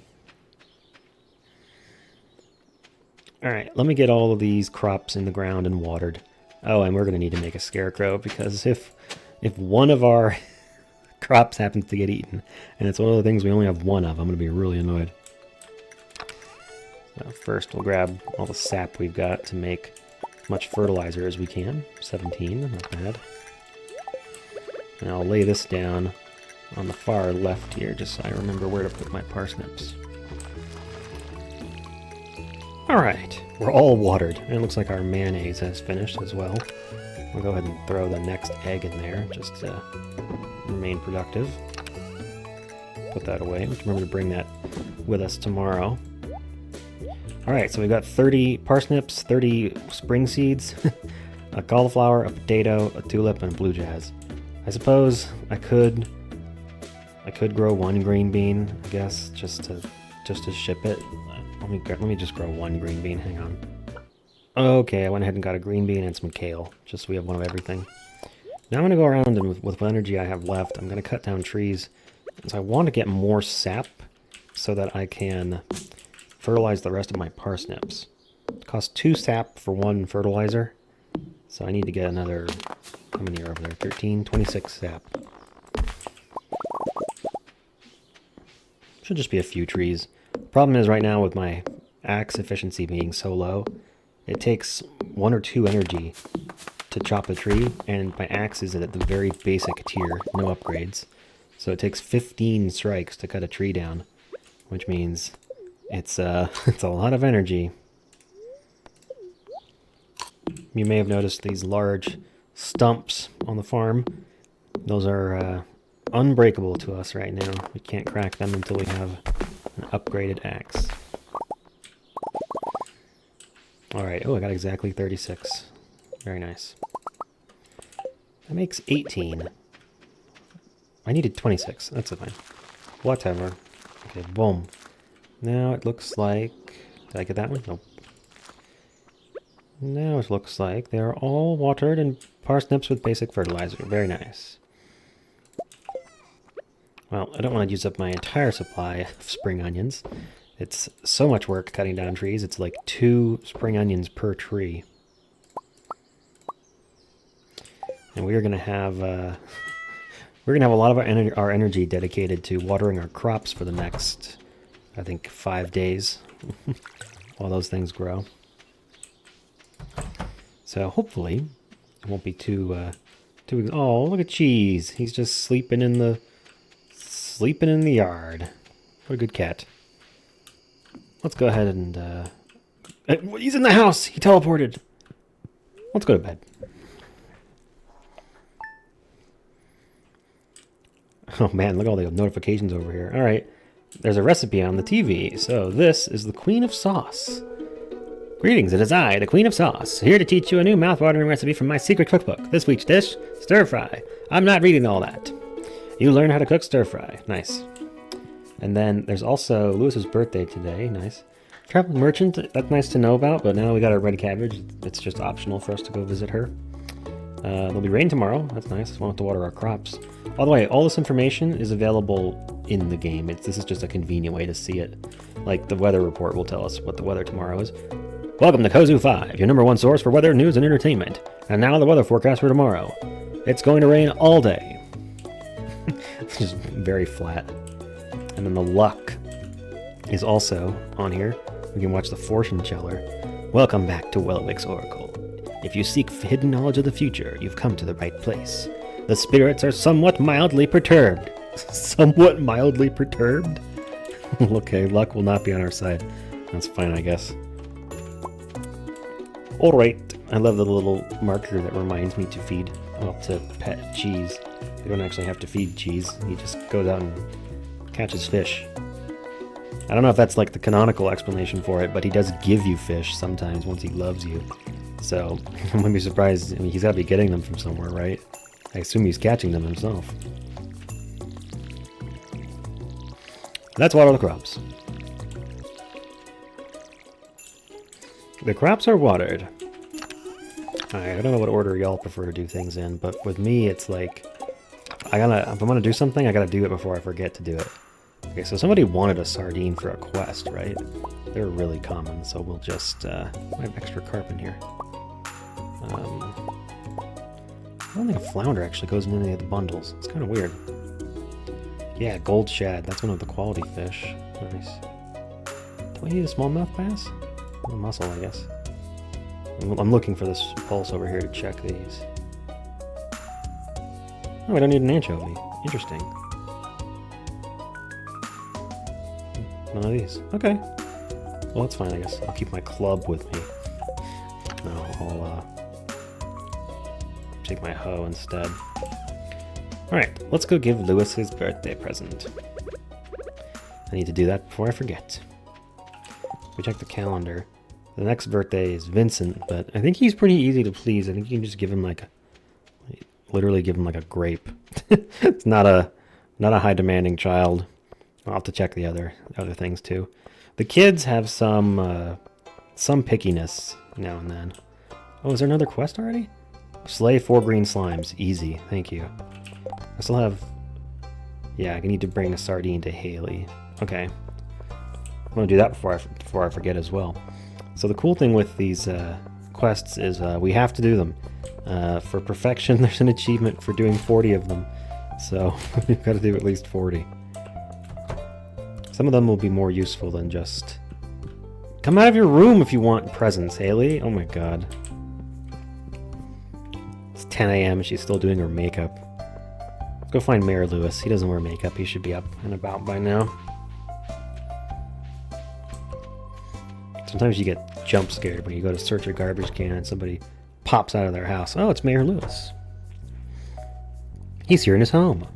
Alright, let me get all of these crops in the ground and watered. Oh, and we're going to need to make a scarecrow, because if one of our crops happens to get eaten. And it's one of the things we only have one of. I'm going to be really annoyed. So first, we'll grab all the sap we've got to make as much fertilizer as we can. 17, not bad. And I'll lay this down on the far left here, just so I remember where to put my parsnips. Alright, we're all watered. And it looks like our mayonnaise has finished as well. We'll go ahead and throw the next egg in there, just to remain productive. Put that away. Remember to bring that with us tomorrow. Alright, so we've got 30 parsnips, 30 spring seeds, a cauliflower, a potato, a tulip, and a blue jazz. I suppose I could grow one green bean, I guess, just to ship it. Let me just grow one green bean, hang on. Okay, I went ahead and got a green bean and some kale, just so we have one of everything. Now I'm going to go around and with what energy I have left, I'm going to cut down trees. So I want to get more sap so that I can fertilize the rest of my parsnips. It costs 2 sap for 1 fertilizer. So I need to get another, how many are over there? 13, 26 sap. Should just be a few trees. Problem is right now with my axe efficiency being so low, it takes 1 or 2 energy to chop a tree, and my axe is at the very basic tier, no upgrades. So it takes 15 strikes to cut a tree down, which means it's it's a lot of energy. You may have noticed these large stumps on the farm. Those are unbreakable to us right now. We can't crack them until we have an upgraded axe. Alright, oh, I got exactly 36. Very nice. That makes 18. I needed 26. That's fine. Whatever. Okay, boom. Now it looks like... Did I get that one? Nope. Now it looks like they're all watered and parsnips with basic fertilizer. Very nice. Well, I don't want to use up my entire supply of spring onions. It's so much work cutting down trees. It's like 2 spring onions per tree. And we're gonna have a lot of our energy dedicated to watering our crops for the next, I think, 5 days while those things grow. So hopefully it won't be too. Oh, look at Cheese! He's just sleeping in the yard. What a good cat. Let's go ahead and. He's in the house. He teleported. Let's go to bed. Oh man, look at all the notifications over here. Alright, there's a recipe on the TV. So this is the Queen of Sauce. Greetings, it is I, the Queen of Sauce, here to teach you a new mouth-watering recipe from my secret cookbook. This week's dish, stir-fry. I'm not reading all that. You learn how to cook stir-fry. Nice. And then there's also Lewis's birthday today. Nice. Traveling merchant, that's nice to know about, but now we got a red cabbage. It's just optional for us to go visit her. There'll be rain tomorrow. That's nice. We won't have to water our crops. By the way, all this information is available in the game. This is just a convenient way to see it. Like the weather report will tell us what the weather tomorrow is. Welcome to Kozu 5, your #1 source for weather, news, and entertainment. And now the weather forecast for tomorrow. It's going to rain all day. It's just very flat. And then the luck is also on here. We can watch the fortune teller. Welcome back to Welwick's Oracle. If you seek hidden knowledge of the future, you've come to the right place. The spirits are somewhat mildly perturbed. Somewhat mildly perturbed? Okay, luck will not be on our side. That's fine, I guess. Alright, I love the little marker that reminds me to feed, well, to pet Cheese. You don't actually have to feed Cheese, he just goes out and catches fish. I don't know if that's like the canonical explanation for it, but he does give you fish sometimes once he loves you. So, I wouldn't be surprised. I mean, he's got to be getting them from somewhere, right? I assume he's catching them himself. Let's water the crops. The crops are watered. Alright, I don't know what order y'all prefer to do things in, but with me, it's like, if I'm gonna do something, I gotta do it before I forget to do it. Okay, so somebody wanted a sardine for a quest, right? They're really common, so we'll just, I have extra carp in here. I don't think a flounder actually goes in any of the bundles. It's kind of weird. Yeah, gold shad. That's one of the quality fish. Nice. Do we need a smallmouth bass? A mussel, I guess. I'm looking for this pulse over here to check these. Oh, I don't need an anchovy. Interesting. None of these. Okay. Well, that's fine, I guess. I'll keep my club with me. No, I'll take my hoe instead. Alright, let's go give Lewis his birthday present. I need to do that before I forget. We check the calendar. The next birthday is Vincent, but I think he's pretty easy to please. I think you can just give him like literally give him like a grape. It's not a high demanding child. I'll have to check the other things too. The kids have some pickiness now and then. Oh, is there another quest already? Slay 4 green slimes. Easy, thank you. I still have... Yeah, I need to bring a sardine to Haley. Okay. I'm gonna do that before I forget as well. So the cool thing with these quests is we have to do them. For perfection, there's an achievement for doing 40 of them. So we've got to do at least 40. Some of them will be more useful than just... Come out of your room if you want presents, Haley. Oh my god. It's 10 a.m. and she's still doing her makeup. Let's go find Mayor Lewis. He doesn't wear makeup. He should be up and about by now. Sometimes you get jump scared when you go to search a garbage can and somebody pops out of their house. Oh, it's Mayor Lewis. He's here in his home.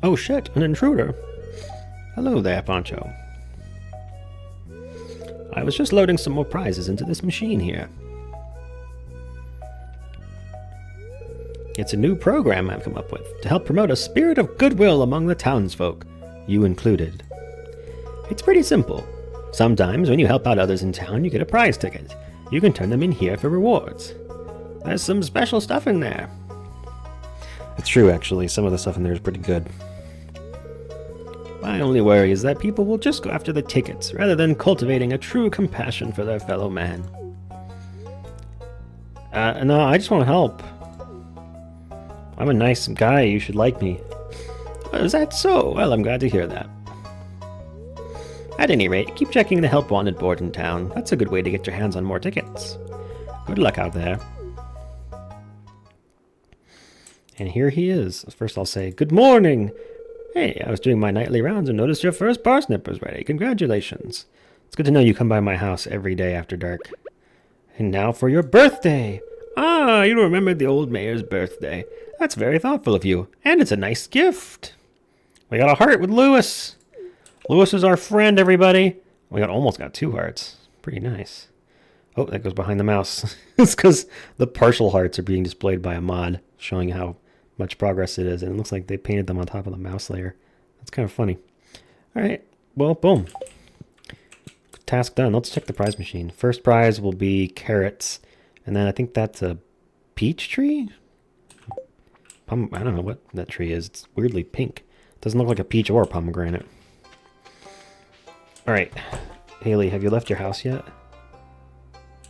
Oh shit, an intruder. Hello there, Poncho. I was just loading some more prizes into this machine here. It's a new program I've come up with to help promote a spirit of goodwill among the townsfolk, you included. It's pretty simple. Sometimes when you help out others in town, you get a prize ticket. You can turn them in here for rewards. There's some special stuff in there. It's true, actually. Some of the stuff in there is pretty good. My only worry is that people will just go after the tickets, rather than cultivating a true compassion for their fellow man. No, I just want to help. I'm a nice guy, you should like me. Is that so? Well, I'm glad to hear that. At any rate, keep checking the Help Wanted board in town. That's a good way to get your hands on more tickets. Good luck out there. And here he is. First I'll say, good morning! Hey, I was doing my nightly rounds and noticed your first parsnip was ready. Congratulations. It's good to know you come by my house every day after dark. And now for your birthday! Ah, you remembered the old mayor's birthday. That's very thoughtful of you. And it's a nice gift. We got a heart with Lewis. Lewis is our friend, everybody. We almost got 2 hearts. Pretty nice. Oh, that goes behind the mouse. It's because the partial hearts are being displayed by a mod, showing how much progress it is. And it looks like they painted them on top of the mouse layer. That's kind of funny. All right. Well, boom. Task done. Let's check the prize machine. First prize will be carrots. And then I think that's a peach tree? I don't know what that tree is. It's weirdly pink. It doesn't look like a peach or a pomegranate. All right. Haley, have you left your house yet?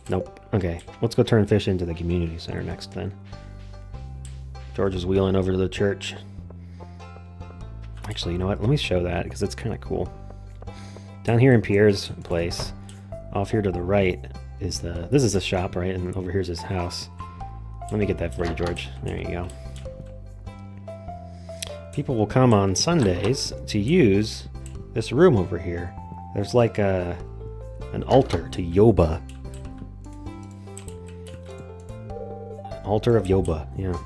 Nope. Okay. Let's go turn fish into the community center next then. George is wheeling over to the church. Actually, you know what? Let me show that because it's kind of cool. Down here in Pierre's place, off here to the right is this is the shop, right? And over here's his house. Let me get that for you, George. There you go. People will come on Sundays to use this room over here. There's like an altar to Yoba. Altar of Yoba, yeah.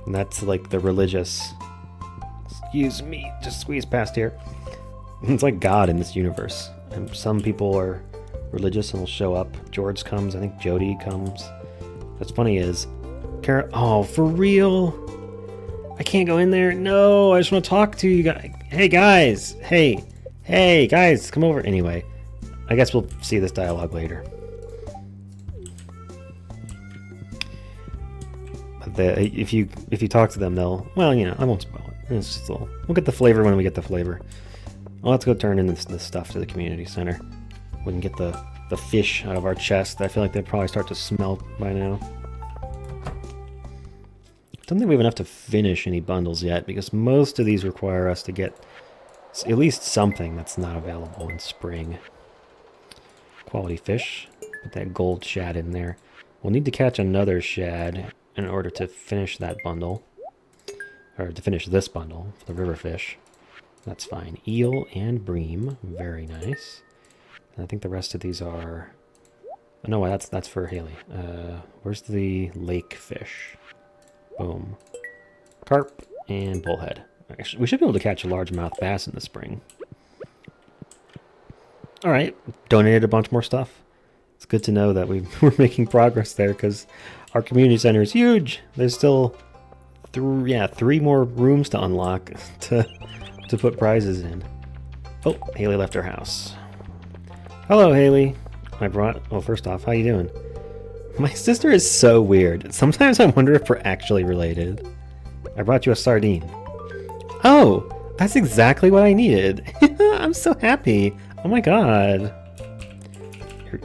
And that's like the religious... Excuse me, just squeeze past here. It's like God in this universe. And some people are religious and will show up. George comes, I think Jody comes. What's funny is... Oh, for real? I can't go in there? No, I just want to talk to you guys. Hey, guys! Hey, guys, come over. Anyway, I guess we'll see this dialogue later. But if you talk to them, they'll... Well, you know, I won't spoil it. It's just we'll get the flavor when we get the flavor. Well, let's go turn in this stuff to the community center. We can get the fish out of our chest. I feel like they'd probably start to smell by now. Don't think we have enough to finish any bundles yet, because most of these require us to get at least something that's not available in spring. Quality fish. Put that gold shad in there. We'll need to catch another shad in order to finish that bundle. Or to finish this bundle for the river fish. That's fine. Eel and bream. Very nice. And I think the rest of these are... Oh, no, that's for Haley. Where's the lake fish? Boom. Carp and bullhead. Actually, we should be able to catch a largemouth bass in the spring. Alright, donated a bunch more stuff. It's good to know that we're making progress there, because our community center is huge. There's still 3 more rooms to unlock to put prizes in. Oh, Haley left her house. Hello, Haley. Well, first off, how you doing? My sister is so weird. Sometimes I wonder if we're actually related. I brought you a sardine. Oh, that's exactly what I needed. I'm so happy. Oh my god.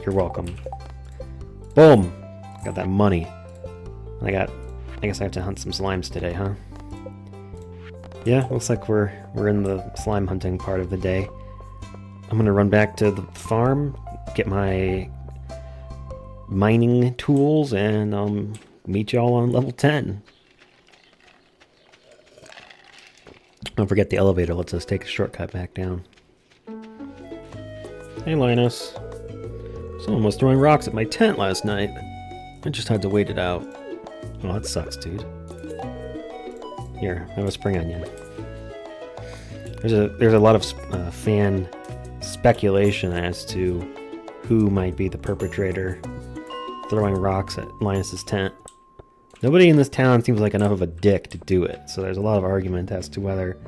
You're welcome. Boom. Got that money. I guess I have to hunt some slimes today, huh? Yeah, looks like we're in the slime hunting part of the day. I'm gonna run back to the farm, get my mining tools, and meet y'all on level 10. Don't forget the elevator lets us take a shortcut back down. Hey, Linus. Someone was throwing rocks at my tent last night. I just had to wait it out. Oh, that sucks, dude. Here, have a spring onion. There's a lot of fan speculation as to who might be the perpetrator throwing rocks at Linus's tent. Nobody in this town seems like enough of a dick to do it, so there's a lot of argument as to whether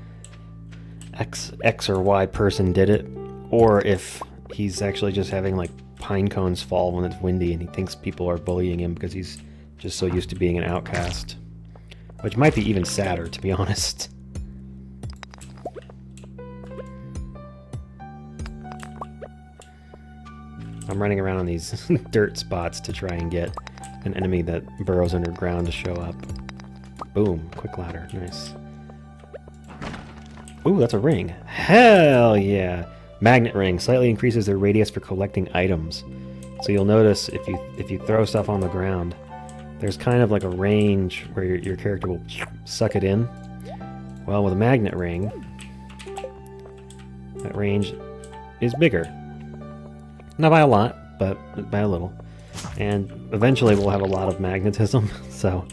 X or Y person did it, or if he's actually just having like pine cones fall when it's windy and he thinks people are bullying him because he's just so used to being an outcast. Which might be even sadder, to be honest. I'm running around on these dirt spots to try and get an enemy that burrows underground to show up. Boom, quick ladder, nice. Ooh, that's a ring. Hell yeah! Magnet ring slightly increases their radius for collecting items. So you'll notice if you throw stuff on the ground, there's kind of like a range where your character will suck it in. Well, with a magnet ring, that range is bigger. Not by a lot, but by a little. And eventually we'll have a lot of magnetism, so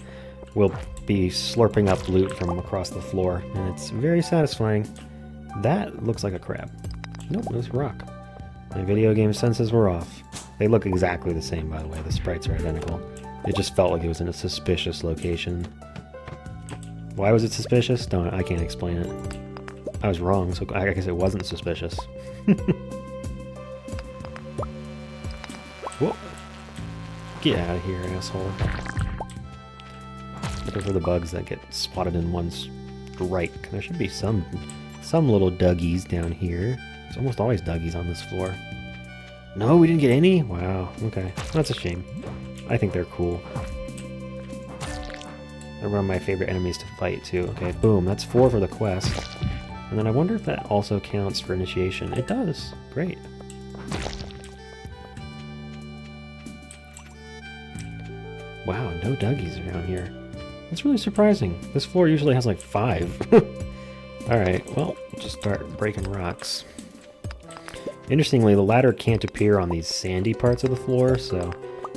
we'll be slurping up loot from across the floor, and it's very satisfying. That looks like a crab. Nope, it was a rock. My video game senses were off. They look exactly the same, by the way. The sprites are identical. It just felt like it was in a suspicious location. Why was it suspicious? I can't explain it. I was wrong, so I guess it wasn't suspicious. Whoa. Get out of here, asshole. Looking for the bugs that get spotted in one strike. There should be some little duggies down here. There's almost always duggies on this floor. No, we didn't get any? Wow, okay. That's a shame. I think they're cool. They're one of my favorite enemies to fight, too. Okay, boom, that's 4 for the quest. And then I wonder if that also counts for initiation. It does. Great. Wow, no duggies around here. That's really surprising. This floor usually has like 5. Alright, well, just start breaking rocks. Interestingly, the ladder can't appear on these sandy parts of the floor, so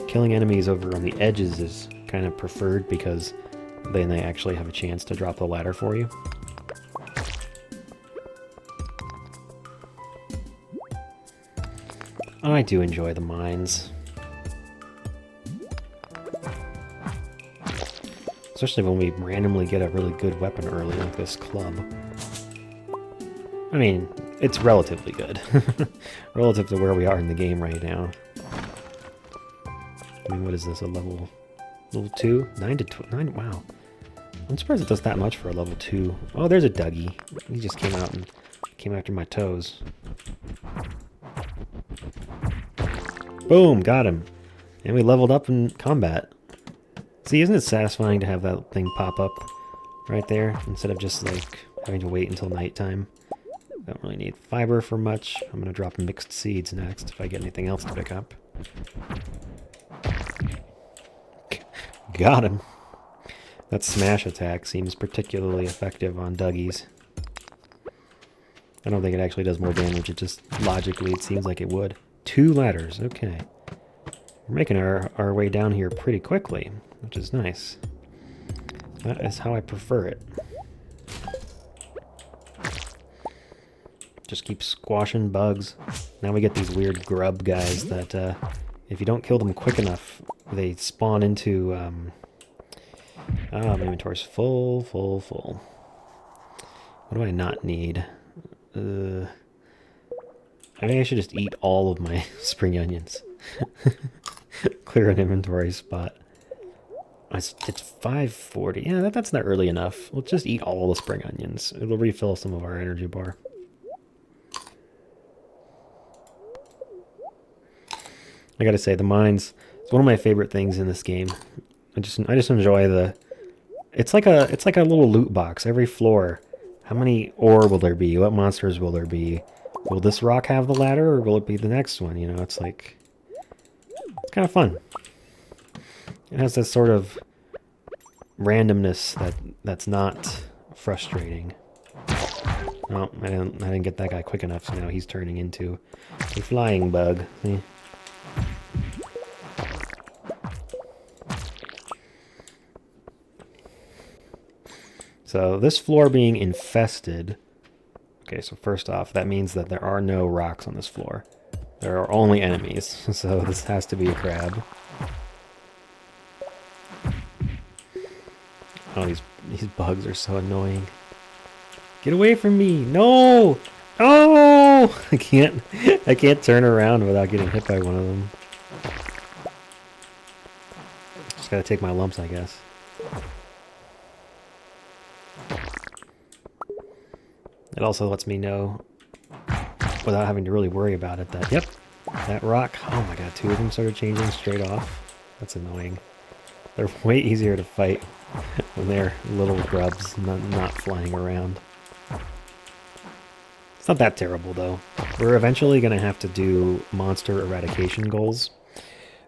killing enemies over on the edges is kind of preferred because then they actually have a chance to drop the ladder for you. I do enjoy the mines. Especially when we randomly get a really good weapon early, like this club. I mean, it's relatively good. Relative to where we are in the game right now. I mean, what is this, a level 2? 9 to 9, wow. I'm surprised it does that much for a level 2. Oh, there's a Dougie. He just came out and came after my toes. Boom, got him. And we leveled up in combat. See, isn't it satisfying to have that thing pop up right there instead of just like having to wait until nighttime? Don't really need fiber for much. I'm gonna drop mixed seeds next if I get anything else to pick up. Got him. That smash attack seems particularly effective on Dougies. I don't think it actually does more damage, it just logically it seems like it would. 2 ladders, okay. We're making our way down here pretty quickly, which is nice. That is how I prefer it. Just keep squashing bugs. Now we get these weird grub guys that, if you don't kill them quick enough, they spawn into, my inventory's full. What do I not need? I think I should just eat all of my spring onions. Clear an inventory spot. It's 5:40. Yeah, that's not early enough. We'll just eat all the spring onions. It'll refill some of our energy bar. I gotta say, the mines, it's one of my favorite things in this game. I just enjoy the... It's like a little loot box. Every floor. How many ore will there be? What monsters will there be? Will this rock have the ladder, or will it be the next one? You know, it's like... It's kind of fun. It has this sort of randomness that's not frustrating. Oh, I didn't get that guy quick enough, so now he's turning into a flying bug. See? So this floor being infested... Okay, so first off, that means that there are no rocks on this floor. There are only enemies, so this has to be a crab. Oh, these bugs are so annoying. Get away from me! No! Oh! I can't turn around without getting hit by one of them. Just gotta take my lumps, I guess. It also lets me know, without having to really worry about it, that, yep, that rock, oh my god, 2 of them started changing straight off. That's annoying. They're way easier to fight when they're little grubs, not flying around. It's not that terrible, though. We're eventually going to have to do monster eradication goals,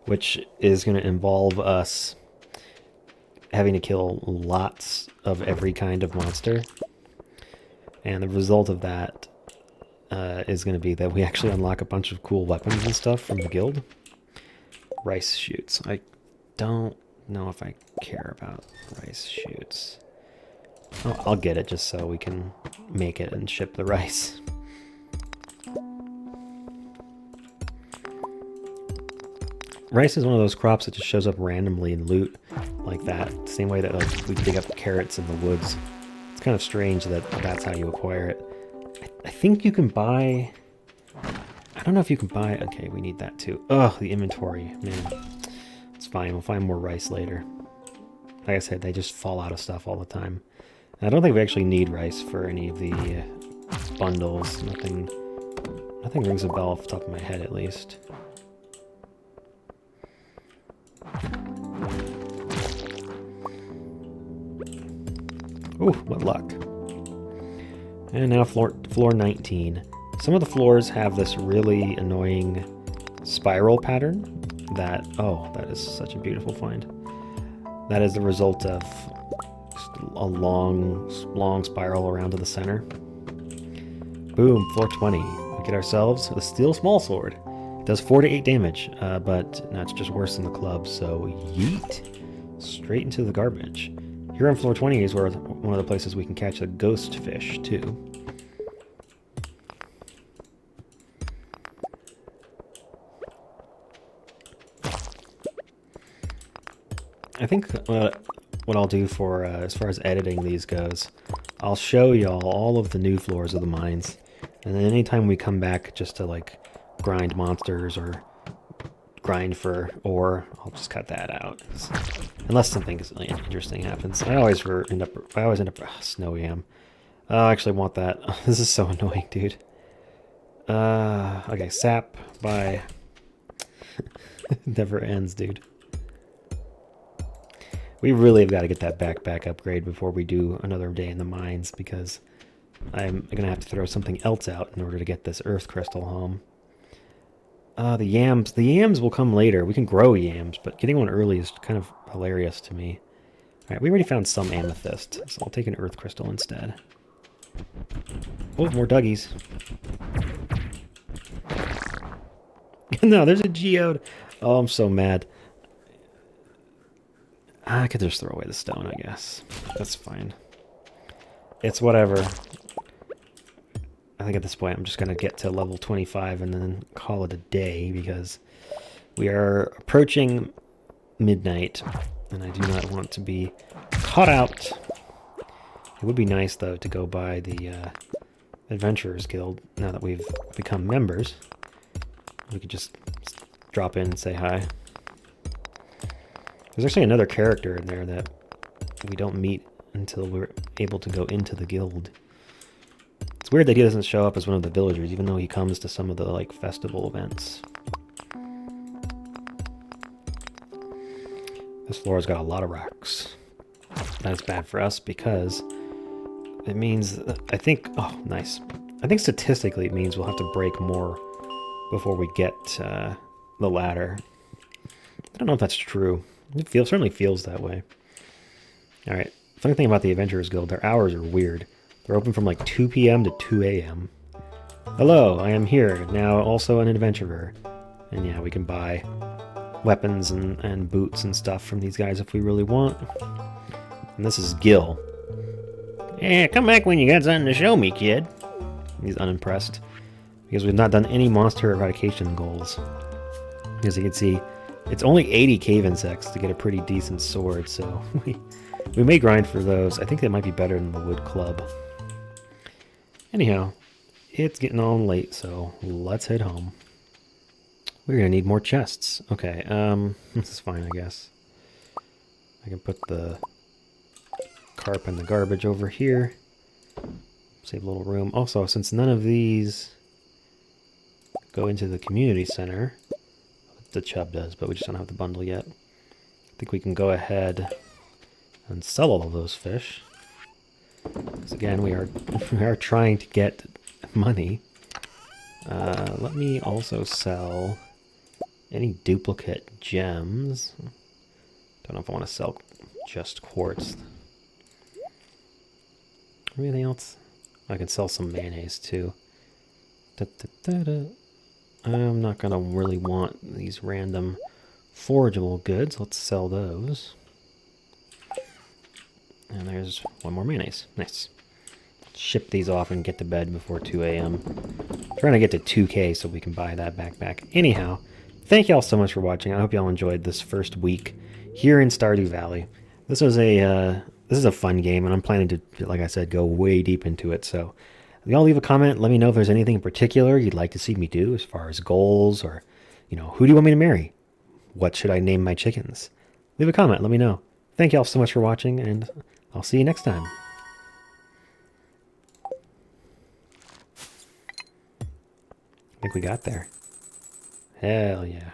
which is going to involve us having to kill lots of every kind of monster. And the result of that is going to be that we actually unlock a bunch of cool weapons and stuff from the guild. Rice shoots. I don't know if I care about rice shoots. Oh, I'll get it just so we can make it and ship the rice. Rice is one of those crops that just shows up randomly in loot like that. Same way that like we dig up carrots in the woods. It's kind of strange that that's how you acquire it. I think you can buy... I don't know if you can buy... Okay, we need that too. Ugh, the inventory. Man, it's fine. We'll find more rice later. Like I said, they just fall out of stuff all the time. And I don't think we actually need rice for any of the bundles. Nothing rings a bell off the top of my head, at least. Ooh, what luck. And now floor 19. Some of the floors have this really annoying spiral pattern that... Oh, that is such a beautiful find. That is the result of just a long spiral around to the center. Boom, floor 20. We get ourselves the steel small sword. It does 4 to 8 damage, but no, it's just worse than the club, so yeet. Straight into the garbage. Here on floor 20 is where one of the places we can catch the ghost fish, too. I think what I'll do for, as far as editing these goes, I'll show y'all all of the new floors of the mines. And then anytime we come back just to, like, grind monsters or grind for ore, I'll just cut that out. Unless something interesting happens. I always end up snowy am. I actually want that. This is so annoying, dude. Okay, sap by... Never ends, dude. We really have got to get that backpack upgrade before we do another day in the mines, because I'm going to have to throw something else out in order to get this earth crystal home. The yams. The yams will come later. We can grow yams, but getting one early is kind of hilarious to me. Alright, we already found some amethyst, so I'll take an earth crystal instead. Oh, more duggies. No, there's a geode. Oh, I'm so mad. I could just throw away the stone, I guess. That's fine. It's whatever. I think at this point I'm just going to get to level 25 and then call it a day, because we are approaching midnight and I do not want to be caught out. It would be nice, though, to go by the Adventurers Guild now that we've become members. We could just drop in and say hi. There's actually another character in there that we don't meet until we're able to go into the guild. It's weird that he doesn't show up as one of the villagers, even though he comes to some of the, like, festival events. This floor's got a lot of rocks. That's bad for us because it means, I think, oh, nice. I think statistically it means we'll have to break more before we get the ladder. I don't know if that's true. It certainly feels that way. Alright, funny thing about the Adventurers Guild, their hours are weird. They're open from like 2 p.m. to 2 a.m. Hello, I am here, now also an adventurer. And yeah, we can buy weapons and boots and stuff from these guys if we really want. And this is Gil. Yeah, come back when you got something to show me, kid. He's unimpressed because we've not done any monster eradication goals. As you can see, it's only 80 cave insects to get a pretty decent sword, so we may grind for those. I think they might be better than the wood club. Anyhow, it's getting on late, so let's head home. We're gonna need more chests. Okay, this is fine, I guess. I can put the carp and the garbage over here. Save a little room. Also, since none of these go into the community center, the chub does, but we just don't have the bundle yet. I think we can go ahead and sell all of those fish. Because again, we are trying to get money. Let me also sell any duplicate gems. Don't know if I want to sell just quartz. Anything else? I can sell some mayonnaise too. I'm not going to really want these random forageable goods. Let's sell those. And there's one more mayonnaise. Nice. Ship these off and get to bed before 2 a.m. Trying to get to 2K so we can buy that backpack. Anyhow, thank y'all so much for watching. I hope y'all enjoyed this first week here in Stardew Valley. This is a fun game, and I'm planning to, like I said, go way deep into it. So y'all leave a comment. Let me know if there's anything in particular you'd like to see me do as far as goals, or, you know, who do you want me to marry? What should I name my chickens? Leave a comment. Let me know. Thank y'all so much for watching, and I'll see you next time. I think we got there. Hell yeah.